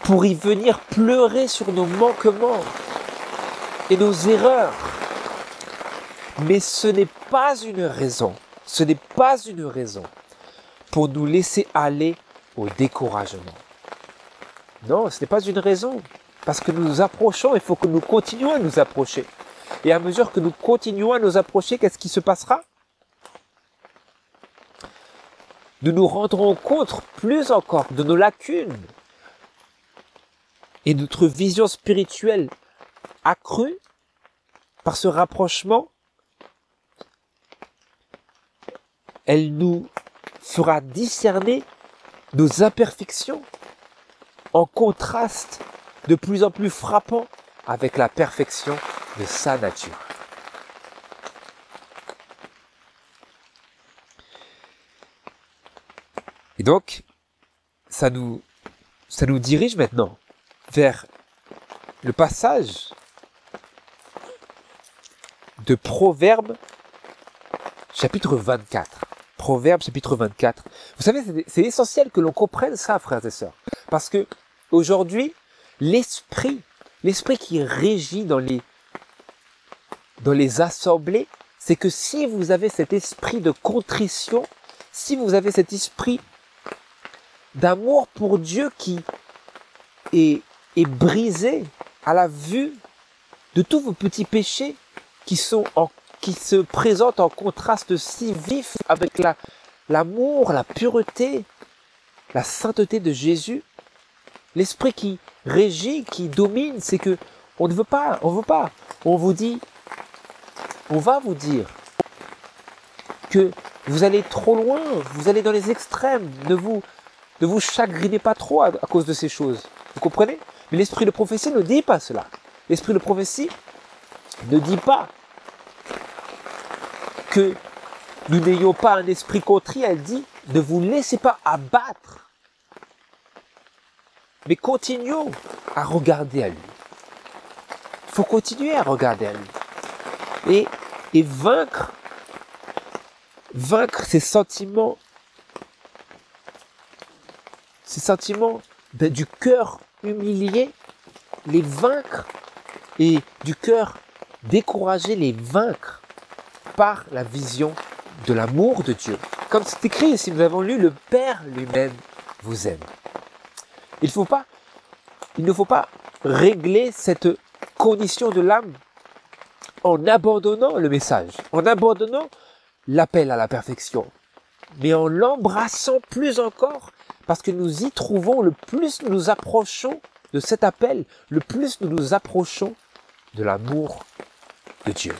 pour y venir pleurer sur nos manquements et nos erreurs. Mais ce n'est pas une raison, pour nous laisser aller au découragement. Non, ce n'est pas une raison. Parce que nous nous approchons, il faut que nous continuions à nous approcher. Et à mesure que nous continuons à nous approcher, qu'est-ce qui se passera? Nous nous rendrons compte plus encore de nos lacunes. Et notre vision spirituelle accrue par ce rapprochement, elle nous fera discerner nos imperfections en contraste de plus en plus frappant avec la perfection de sa nature. Et donc, ça nous dirige maintenant vers le passage de Proverbes chapitre 24. Proverbes chapitre 24. Vous savez, c'est essentiel que l'on comprenne ça, frères et sœurs. Parce que aujourd'hui, l'esprit qui régit dans les assemblées, c'est que si vous avez cet esprit de contrition, si vous avez cet esprit d'amour pour Dieu qui est brisé à la vue de tous vos petits péchés qui se présentent en contraste si vif avec l'amour, la pureté, la sainteté de Jésus, l'esprit qui régit, qui domine, c'est que on ne veut pas, on va vous dire que vous allez trop loin, vous allez dans les extrêmes, ne vous chagrinez pas trop à cause de ces choses. Vous comprenez? Mais l'esprit de prophétie ne dit pas cela. L'esprit de prophétie ne dit pas que nous n'ayons pas un esprit contrit, elle dit ne vous laissez pas abattre. Mais continuons à regarder à lui. Il faut continuer à regarder à lui. Et vaincre ces sentiments du cœur humilié, les vaincre, et du cœur découragé, les vaincre par la vision de l'amour de Dieu. Comme c'est écrit, si nous avons lu, le Père lui-même vous aime. Il ne faut pas régler cette condition de l'âme en abandonnant le message, en abandonnant l'appel à la perfection, mais en l'embrassant plus encore, parce que nous y trouvons, le plus nous nous approchons de cet appel, le plus nous nous approchons de l'amour de Dieu.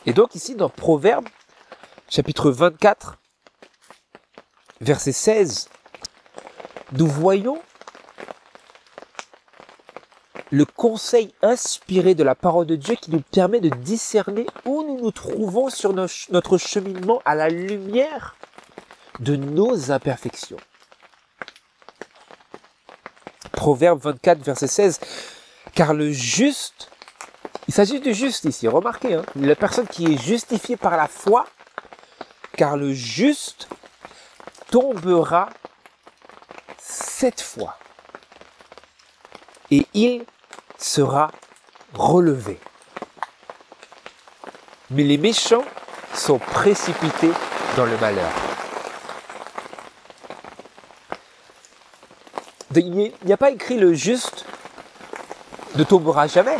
Et donc ici dans Proverbes, chapitre 24, verset 16, nous voyons le conseil inspiré de la parole de Dieu qui nous permet de discerner où nous nous trouvons sur notre cheminement à la lumière de nos imperfections. Proverbe 24, verset 16, car le juste, il s'agit du juste ici, remarquez, la personne qui est justifiée par la foi, car le juste tombera 7 fois et il sera relevé. Mais les méchants sont précipités dans le malheur. Il n'y a pas écrit le juste ne tombera jamais.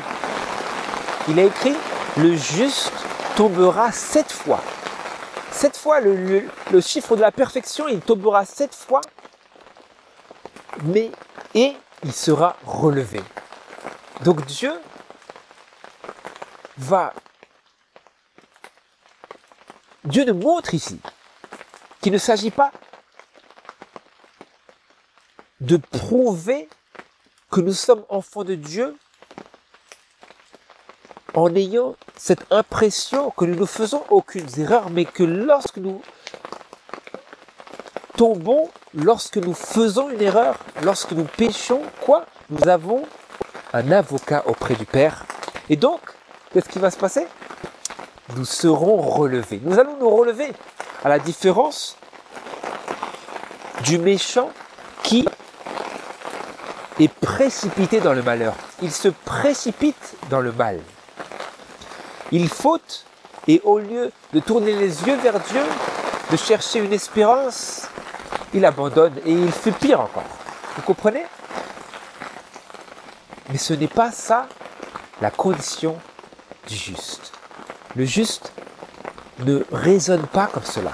Il a écrit le juste tombera 7 fois. 7 fois, le chiffre de la perfection, il tombera 7 fois, et il sera relevé. Donc Dieu nous montre ici qu'il ne s'agit pas de prouver que nous sommes enfants de Dieu en ayant cette impression que nous ne faisons aucune erreur, mais que lorsque nous tombons, lorsque nous faisons une erreur, lorsque nous péchons, nous avons un avocat auprès du Père. Et donc, qu'est-ce qui va se passer? nous serons relevés. Nous allons nous relever, à la différence du méchant qui est précipité dans le malheur. Il se précipite dans le mal. Il faute et au lieu de tourner les yeux vers Dieu, de chercher une espérance, il abandonne et il fait pire encore. Vous comprenez? Mais ce n'est pas ça la condition du juste. Le juste ne raisonne pas comme cela.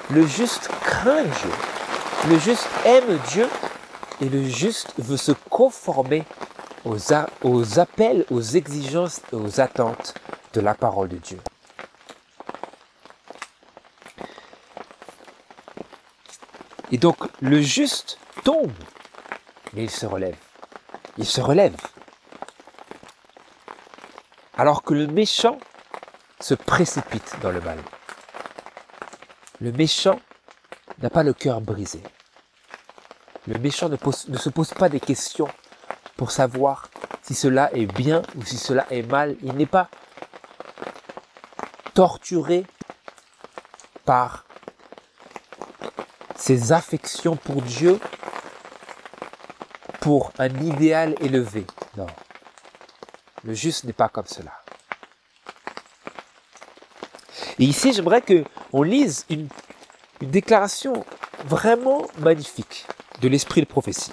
Le juste craint Dieu. Le juste aime Dieu et le juste veut se conformer aux appels, aux exigences et aux attentes de la parole de Dieu. Et donc, le juste tombe, mais il se relève. Il se relève. Alors que le méchant se précipite dans le mal. Le méchant n'a pas le cœur brisé. Le méchant ne se pose pas des questions pour savoir si cela est bien ou si cela est mal. Il n'est pas torturé par ses affections pour Dieu, pour un idéal élevé. Non. Le juste n'est pas comme cela. Et ici, j'aimerais qu'on lise une déclaration vraiment magnifique de l'esprit de prophétie.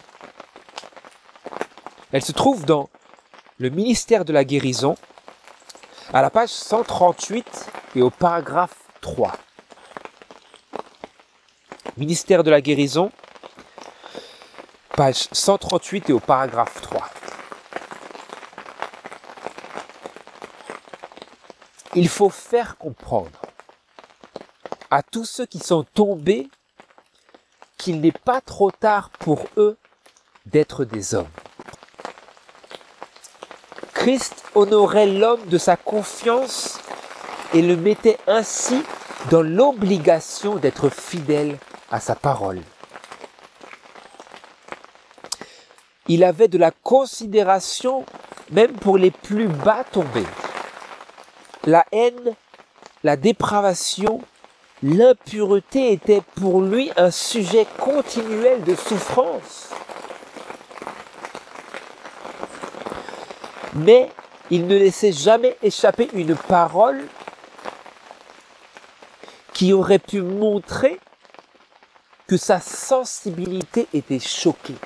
Elle se trouve dans le ministère de la guérison, à la page 138 et au paragraphe 3. Ministère de la guérison, page 138 et au paragraphe 3. Il faut faire comprendre à tous ceux qui sont tombés qu'il n'est pas trop tard pour eux d'être des hommes. Christ honorait l'homme de sa confiance et le mettait ainsi dans l'obligation d'être fidèle à sa parole. Il avait de la considération même pour les plus bas tombés. La haine, la dépravation, l'impureté étaient pour lui un sujet continuel de souffrance. Mais il ne laissait jamais échapper une parole qui aurait pu montrer que sa sensibilité était choquée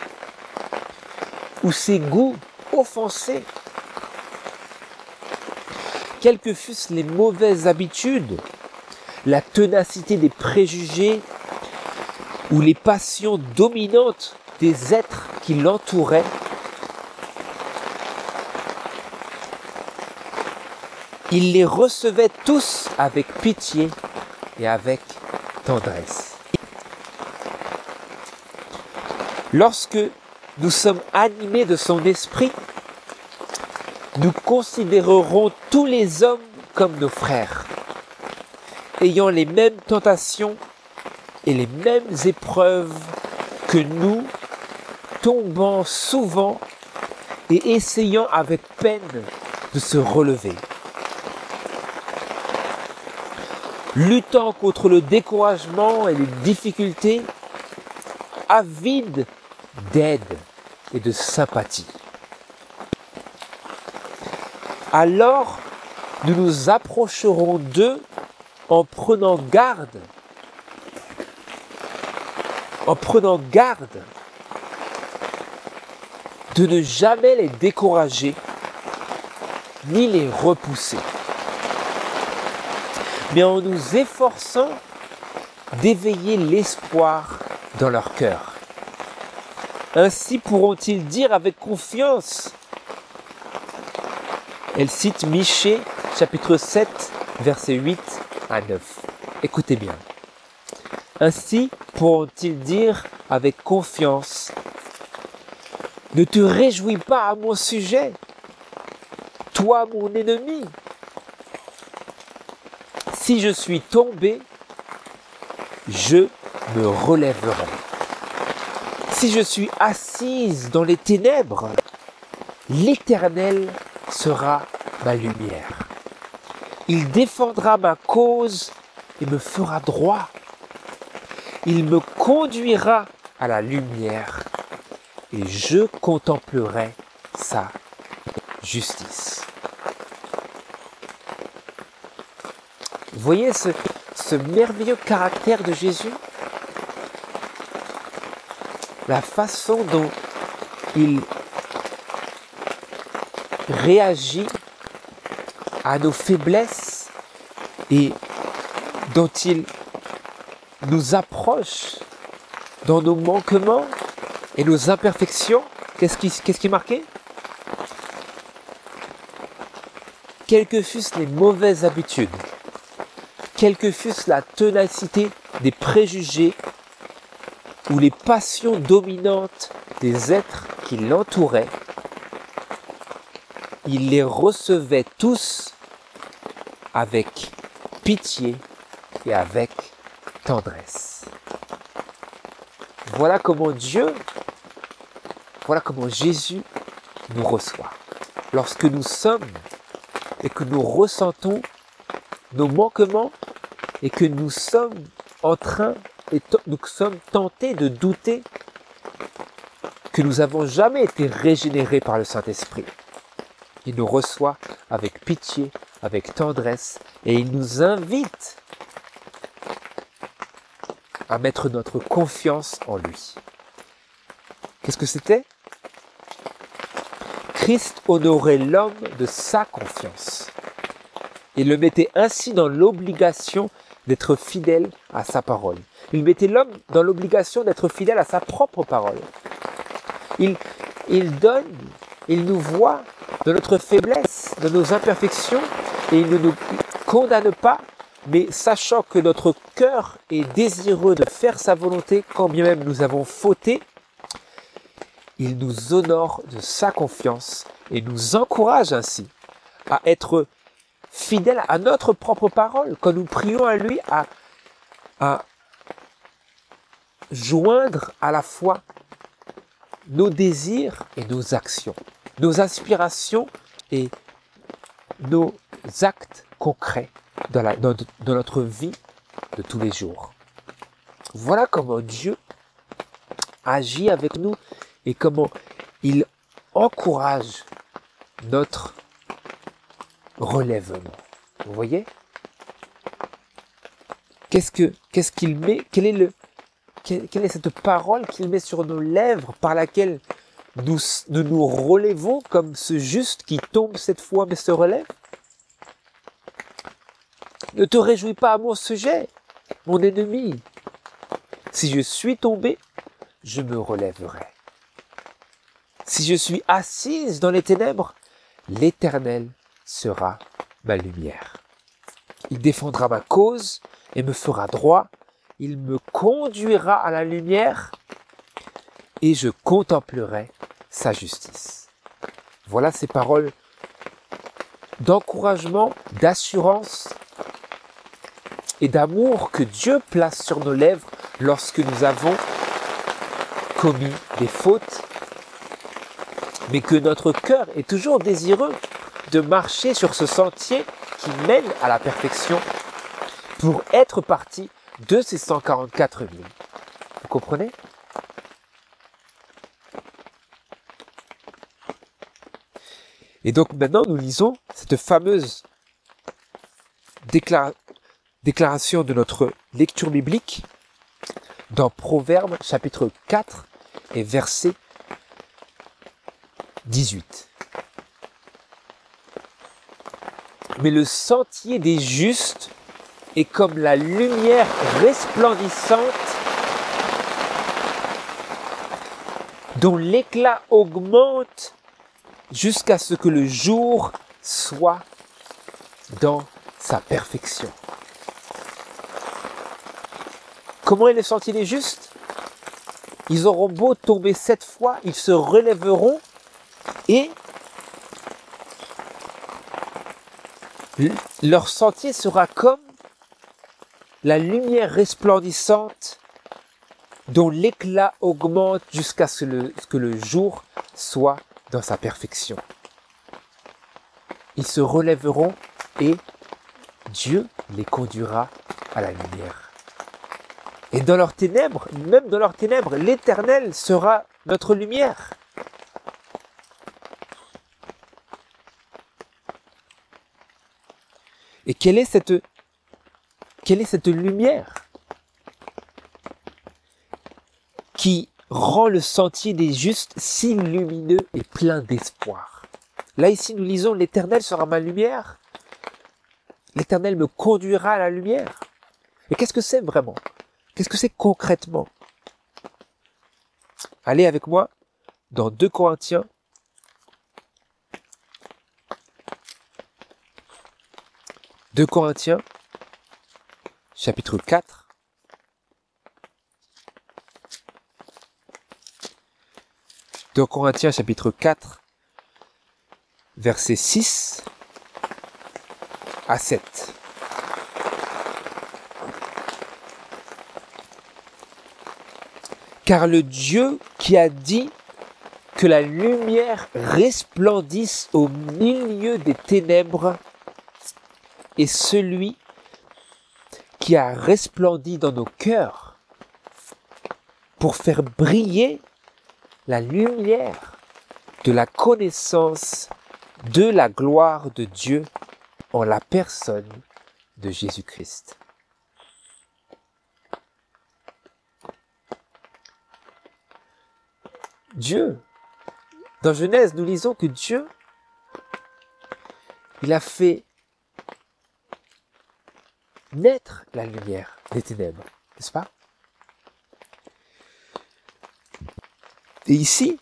ou ses goûts offensés. Quelles que fussent les mauvaises habitudes, la ténacité des préjugés ou les passions dominantes des êtres qui l'entouraient, il les recevait tous avec pitié et avec tendresse. Lorsque nous sommes animés de son esprit, nous considérerons tous les hommes comme nos frères, ayant les mêmes tentations et les mêmes épreuves que nous, tombant souvent et essayant avec peine de se relever. Luttant contre le découragement et les difficultés, avides d'aide et de sympathie. Alors, nous nous approcherons d'eux en prenant garde de ne jamais les décourager ni les repousser, mais en nous efforçant d'éveiller l'espoir dans leur cœur. Ainsi pourront-ils dire avec confiance. Elle cite Michée, chapitre 7, versets 8 à 9. Écoutez bien. Ainsi pourront-ils dire avec confiance, « Ne te réjouis pas à mon sujet, toi mon ennemi. Si je suis tombé, je me relèverai. Si je suis assise dans les ténèbres, l'Éternel sera ma lumière. Il défendra ma cause et me fera droit. Il me conduira à la lumière et je contemplerai sa justice. Vous voyez ce merveilleux caractère de Jésus? La façon dont il réagit à nos faiblesses et dont il nous approche dans nos manquements et nos imperfections. Qu'est-ce qui est marqué? Quelles que fussent les mauvaises habitudes, quelle que fût la ténacité des préjugés ou les passions dominantes des êtres qui l'entouraient, il les recevait tous avec pitié et avec tendresse. Voilà comment Jésus nous reçoit. Lorsque nous sommes et que nous ressentons nos manquements et que nous sommes nous sommes tentés de douter que nous n'avons jamais été régénérés par le Saint-Esprit. Il nous reçoit avec pitié, avec tendresse, et il nous invite à mettre notre confiance en lui. Qu'est-ce que c'était? Christ honorait l'homme de sa confiance et le mettait ainsi dans l'obligation d'être fidèle à sa parole. Il mettait l'homme dans l'obligation d'être fidèle à sa propre parole. Il nous voit de notre faiblesse, de nos imperfections, et il ne nous condamne pas, mais sachant que notre cœur est désireux de faire sa volonté, quand bien même nous avons fauté, il nous honore de sa confiance et nous encourage ainsi à être fidèles à notre propre parole, quand nous prions à lui à joindre à la fois nos désirs et nos actions, nos aspirations et nos actes concrets dans notre vie de tous les jours. Voilà comment Dieu agit avec nous et comment il encourage notre relèvement. Vous voyez? Qu'est-ce qu'il met? Quelle est cette parole qu'il met sur nos lèvres par laquelle nous nous relevons comme ce juste qui tombe cette fois mais se relève? Ne te réjouis pas à mon sujet, mon ennemi. Si je suis tombé, je me relèverai. Si je suis assise dans les ténèbres, l'Éternel sera ma lumière. Il défendra ma cause et me fera droit. Il me conduira à la lumière et je contemplerai sa justice. Voilà ces paroles d'encouragement, d'assurance et d'amour que Dieu place sur nos lèvres lorsque nous avons commis des fautes, mais que notre cœur est toujours désireux de marcher sur ce sentier qui mène à la perfection pour être parti de ces 144 000. Vous comprenez? Et donc maintenant nous lisons cette fameuse déclaration de notre lecture biblique dans Proverbes chapitre 4 et verset 18. Mais le sentier des justes est comme la lumière resplendissante dont l'éclat augmente jusqu'à ce que le jour soit dans sa perfection. Comment est le sentier des justes? Ils auront beau tomber 7 fois, ils se relèveront et leur sentier sera comme la lumière resplendissante dont l'éclat augmente jusqu'à ce que le jour soit dans sa perfection. Ils se relèveront et Dieu les conduira à la lumière. Et dans leurs ténèbres, même dans leurs ténèbres, l'Éternel sera notre lumière. Et quelle est cette lumière qui rend le sentier des justes si lumineux et plein d'espoir? Là, ici, nous lisons « L'Éternel sera ma lumière. L'Éternel me conduira à la lumière. » Et qu'est-ce que c'est vraiment? Qu'est-ce que c'est concrètement? Allez avec moi dans 2 Corinthiens. 2 Corinthiens, chapitre 4. Deux Corinthiens, chapitre 4, versets 6 à 7. Car le Dieu qui a dit que la lumière resplendisse au milieu des ténèbres est celui qui a resplendi dans nos cœurs pour faire briller la lumière de la connaissance de la gloire de Dieu en la personne de Jésus-Christ. Dieu, dans Genèse, nous lisons que Dieu, il a fait naître la lumière des ténèbres, n'est-ce pas? Et ici,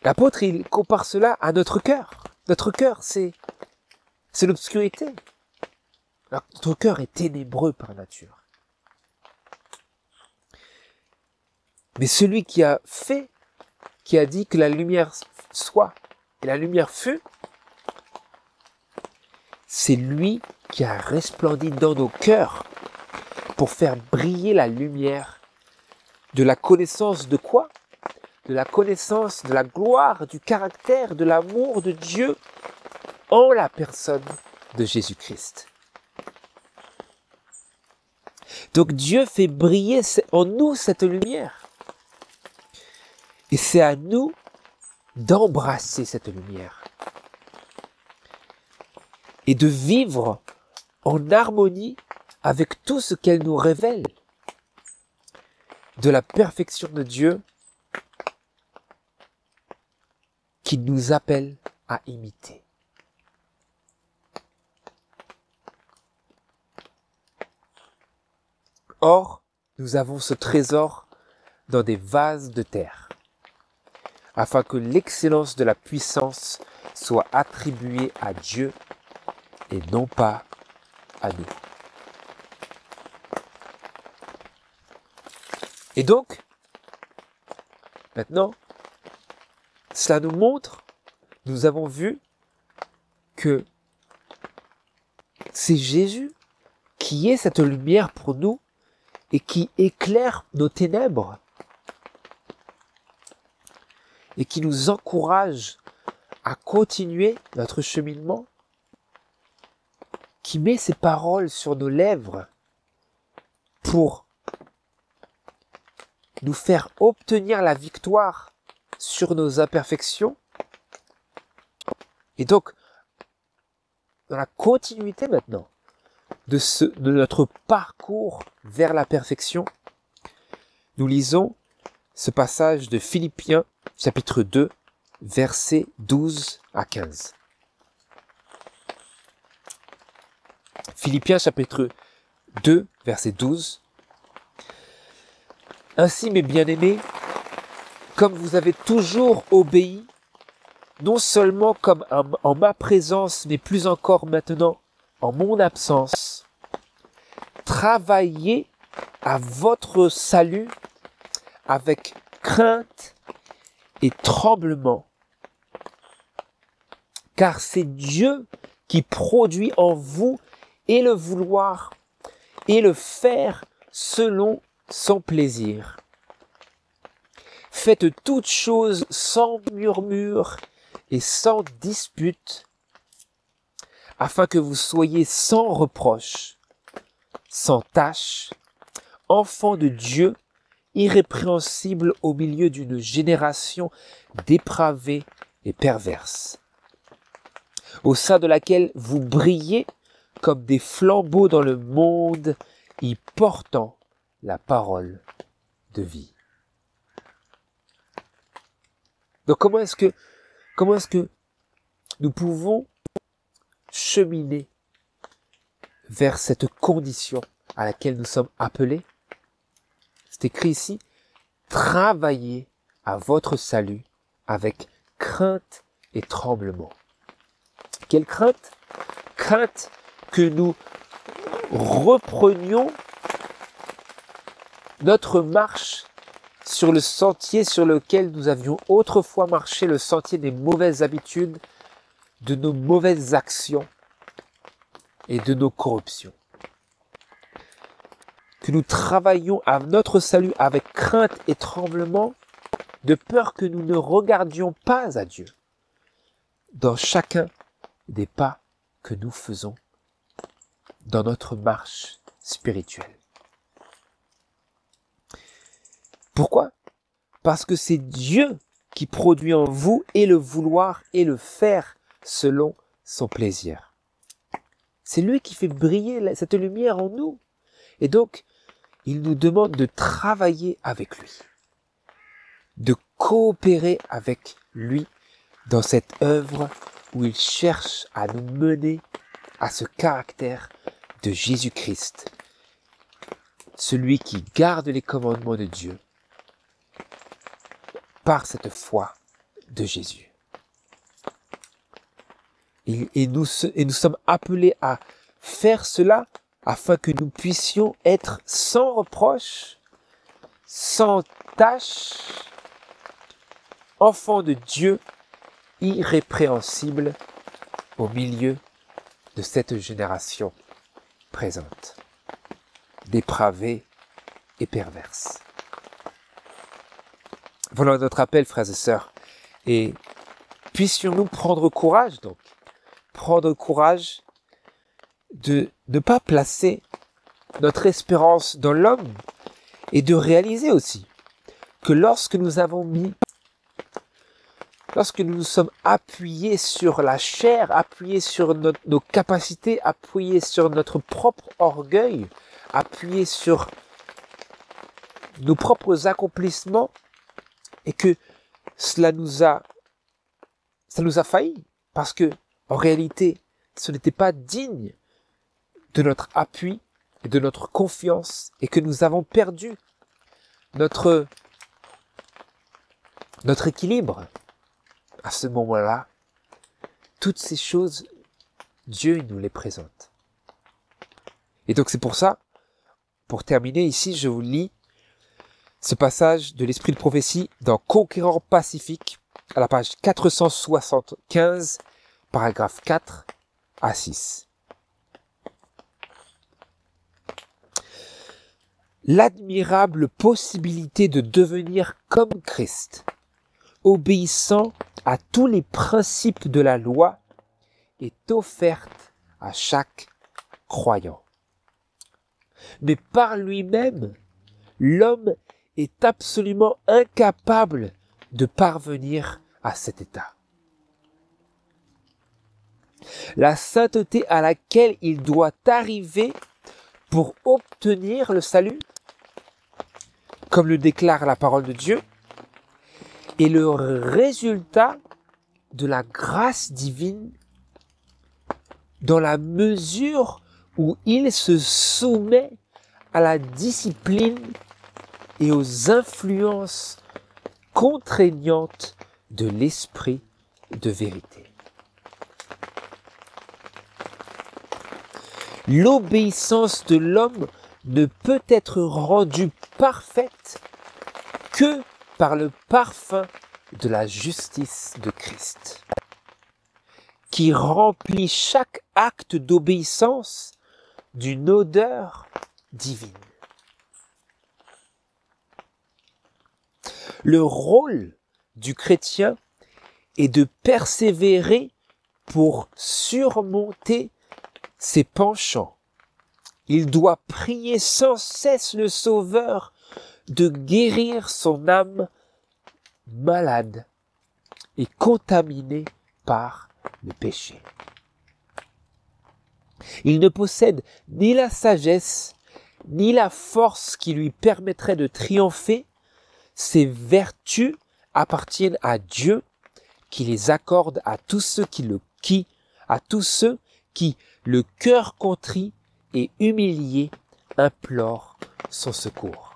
l'apôtre, il compare cela à notre cœur. Notre cœur, c'est l'obscurité. Notre cœur est ténébreux par nature. Mais celui qui a dit que la lumière soit et la lumière fut, c'est lui qui a resplendi dans nos cœurs pour faire briller la lumière de la connaissance de quoi? De la connaissance de la gloire, du caractère, de l'amour de Dieu en la personne de Jésus-Christ. Donc Dieu fait briller en nous cette lumière. Et c'est à nous d'embrasser cette lumière et de vivre en harmonie avec tout ce qu'elle nous révèle de la perfection de Dieu qui nous appelle à imiter. Or, nous avons ce trésor dans des vases de terre, afin que l'excellence de la puissance soit attribuée à Dieu et non pas à nous. Et donc, maintenant, cela nous montre, nous avons vu que c'est Jésus qui est cette lumière pour nous et qui éclaire nos ténèbres et qui nous encourage à continuer notre cheminement, qui met ses paroles sur nos lèvres pour nous faire obtenir la victoire sur nos imperfections. Et donc, dans la continuité maintenant de notre parcours vers la perfection, nous lisons ce passage de Philippiens, chapitre 2, versets 12 à 15. Philippiens, chapitre 2, verset 12. Ainsi, mes bien-aimés, comme vous avez toujours obéi, non seulement comme en ma présence, mais plus encore maintenant en mon absence, travaillez à votre salut avec crainte et tremblement, car c'est Dieu qui produit en vous et le vouloir et le faire selon son plaisir. Faites toutes choses sans murmure et sans dispute, afin que vous soyez sans reproche, sans tache, enfants de Dieu, irrépréhensibles au milieu d'une génération dépravée et perverse, au sein de laquelle vous brillez comme des flambeaux dans le monde, y portant la parole de vie. Donc comment est-ce que nous pouvons cheminer vers cette condition à laquelle nous sommes appelés? C'est écrit ici, travaillez à votre salut avec crainte et tremblement. Quelle crainte? Crainte que nous reprenions notre marche sur le sentier sur lequel nous avions autrefois marché, le sentier des mauvaises habitudes, de nos mauvaises actions et de nos corruptions. Que nous travaillions à notre salut avec crainte et tremblement, de peur que nous ne regardions pas à Dieu dans chacun des pas que nous faisons dans notre marche spirituelle. Pourquoi? Parce que c'est Dieu qui produit en vous et le vouloir et le faire selon son plaisir. C'est lui qui fait briller cette lumière en nous. Et donc, il nous demande de travailler avec lui, de coopérer avec lui dans cette œuvre où il cherche à nous mener à ce caractère de Jésus-Christ, celui qui garde les commandements de Dieu par cette foi de Jésus. Et nous sommes appelés à faire cela afin que nous puissions être sans reproche, sans tache, enfants de Dieu, irrépréhensibles au milieu de cette génération présente, dépravée et perverse. Voilà notre appel, frères et sœurs. Et puissions-nous prendre courage, donc, prendre courage de ne pas placer notre espérance dans l'homme et de réaliser aussi que lorsque nous nous sommes appuyés sur la chair, appuyés sur nos capacités, appuyés sur notre propre orgueil, appuyés sur nos propres accomplissements, et que ça nous a failli, parce que en réalité, ce n'était pas digne de notre appui et de notre confiance, et que nous avons perdu notre équilibre. À ce moment-là, toutes ces choses, Dieu nous les présente. Et donc c'est pour ça, pour terminer ici, je vous lis ce passage de l'Esprit de prophétie dans Conquérant Pacifique, à la page 475, paragraphe 4 à 6. L'admirable possibilité de devenir comme Christ, obéissant à tous les principes de la loi, est offerte à chaque croyant. Mais par lui-même, l'homme est absolument incapable de parvenir à cet état. La sainteté à laquelle il doit arriver pour obtenir le salut, comme le déclare la parole de Dieu, est le résultat de la grâce divine dans la mesure où il se soumet à la discipline et aux influences contraignantes de l'esprit de vérité. L'obéissance de l'homme ne peut être rendue parfaite que par le parfum de la justice de Christ, qui remplit chaque acte d'obéissance d'une odeur divine. Le rôle du chrétien et de persévérer pour surmonter ses penchants. Il doit prier sans cesse le Sauveur de guérir son âme malade et contaminée par le péché. Il ne possède ni la sagesse, ni la force qui lui permettrait de triompher. Ses vertus appartiennent à Dieu, qui les accorde à tous ceux qui, le cœur contrit et humilié, implorent son secours.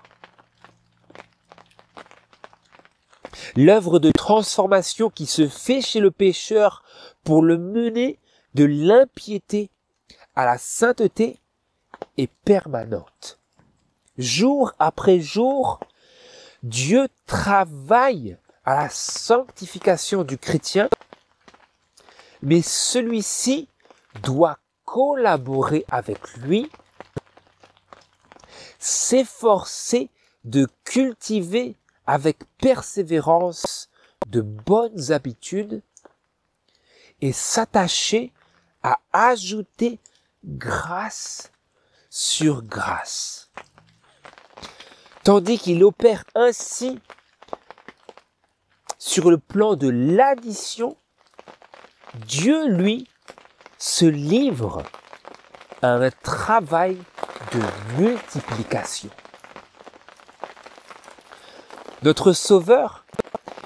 L'œuvre de transformation qui se fait chez le pécheur pour le mener de l'impiété à la sainteté est permanente. Jour après jour, Dieu travaille à la sanctification du chrétien, mais celui-ci doit collaborer avec lui, s'efforcer de cultiver avec persévérance de bonnes habitudes et s'attacher à ajouter grâce sur grâce. Tandis qu'il opère ainsi sur le plan de l'addition, Dieu, lui, se livre à un travail de multiplication. Notre Sauveur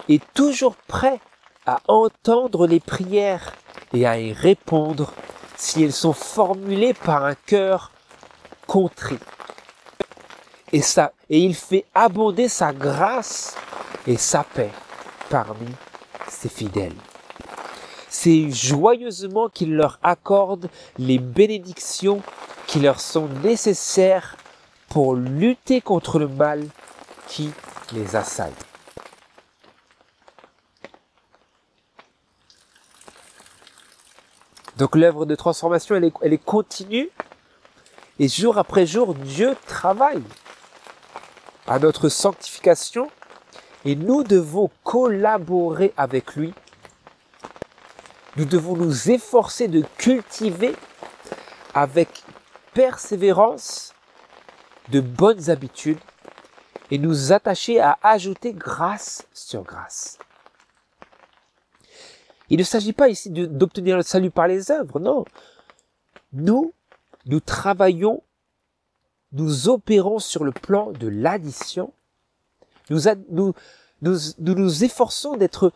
est toujours prêt à entendre les prières et à y répondre si elles sont formulées par un cœur contrit. Et il fait abonder sa grâce et sa paix parmi ses fidèles. C'est joyeusement qu'il leur accorde les bénédictions qui leur sont nécessaires pour lutter contre le mal qui les assaille. Donc l'œuvre de transformation, elle est continue, et jour après jour, Dieu travaille à notre sanctification, et nous devons collaborer avec lui. Nous devons nous efforcer de cultiver avec persévérance de bonnes habitudes et nous attacher à ajouter grâce sur grâce. Il ne s'agit pas ici d'obtenir le salut par les œuvres, non. Nous travaillons, nous opérons sur le plan de l'addition. Nous nous efforçons d'être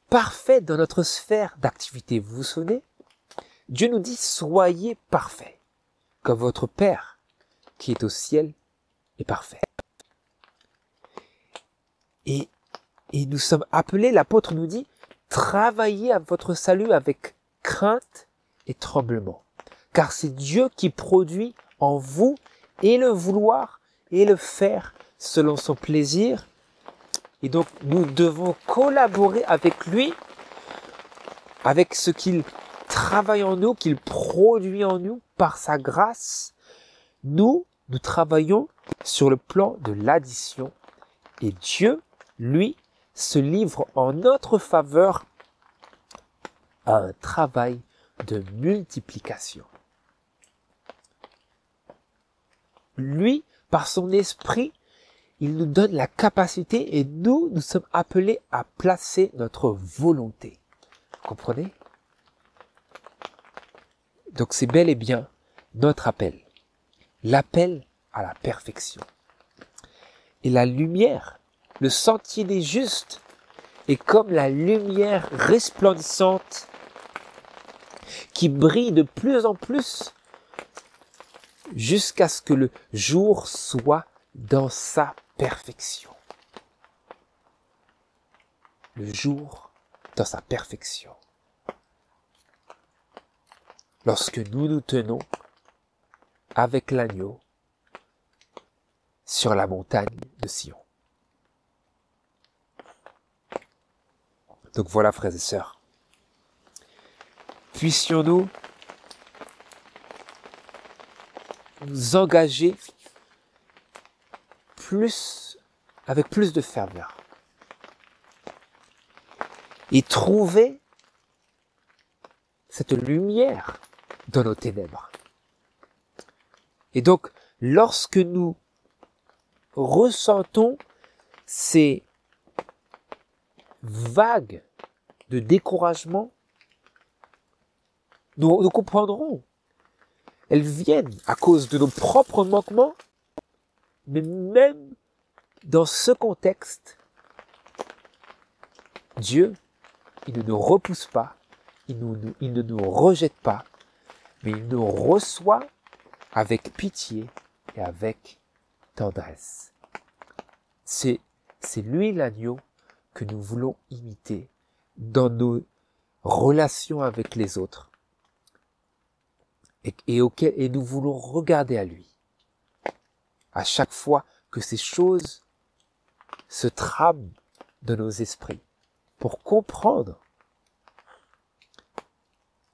parfaits dans notre sphère d'activité. Vous vous souvenez? Dieu nous dit, soyez parfaits, comme votre Père qui est au ciel est parfait. Et nous sommes appelés, l'apôtre nous dit, travaillez à votre salut avec crainte et tremblement. Car c'est Dieu qui produit en vous et le vouloir et le faire selon son plaisir. Et donc, nous devons collaborer avec lui, avec ce qu'il travaille en nous, qu'il produit en nous par sa grâce. Nous travaillons sur le plan de l'addition. Et Dieu, lui, se livre en notre faveur à un travail de multiplication. Lui, par son esprit, il nous donne la capacité et nous sommes appelés à placer notre volonté. Vous comprenez? Donc c'est bel et bien notre appel. L'appel à la perfection. Et la lumière, le sentier des justes, est comme la lumière resplendissante qui brille de plus en plus jusqu'à ce que le jour soit dans sa perfection. Le jour dans sa perfection. Lorsque nous nous tenons avec l'agneau sur la montagne de Sion. Donc voilà, frères et sœurs. Puissions-nous nous engager avec plus de ferveur. et trouver cette lumière dans nos ténèbres. Et donc, lorsque nous ressentons ces vagues de découragement, nous comprendrons. Elles viennent à cause de nos propres manquements, mais même dans ce contexte, Dieu, il ne nous repousse pas, il ne nous rejette pas, mais il nous reçoit avec pitié et avec tendresse. C'est lui l'agneau que nous voulons imiter dans nos relations avec les autres et nous voulons regarder à lui. À chaque fois que ces choses se trament dans nos esprits pour comprendre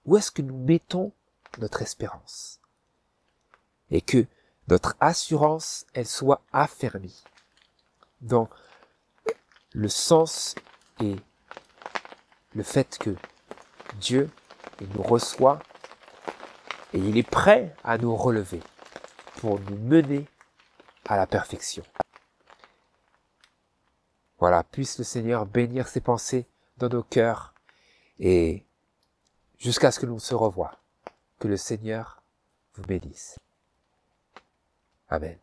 où est-ce que nous mettons notre espérance et que notre assurance, elle soit affermie dans le sens et le fait que Dieu, il nous reçoit et il est prêt à nous relever pour nous mener à la perfection. Voilà, puisse le Seigneur bénir ses pensées dans nos cœurs et jusqu'à ce que l'on se revoie, que le Seigneur vous bénisse. Amen.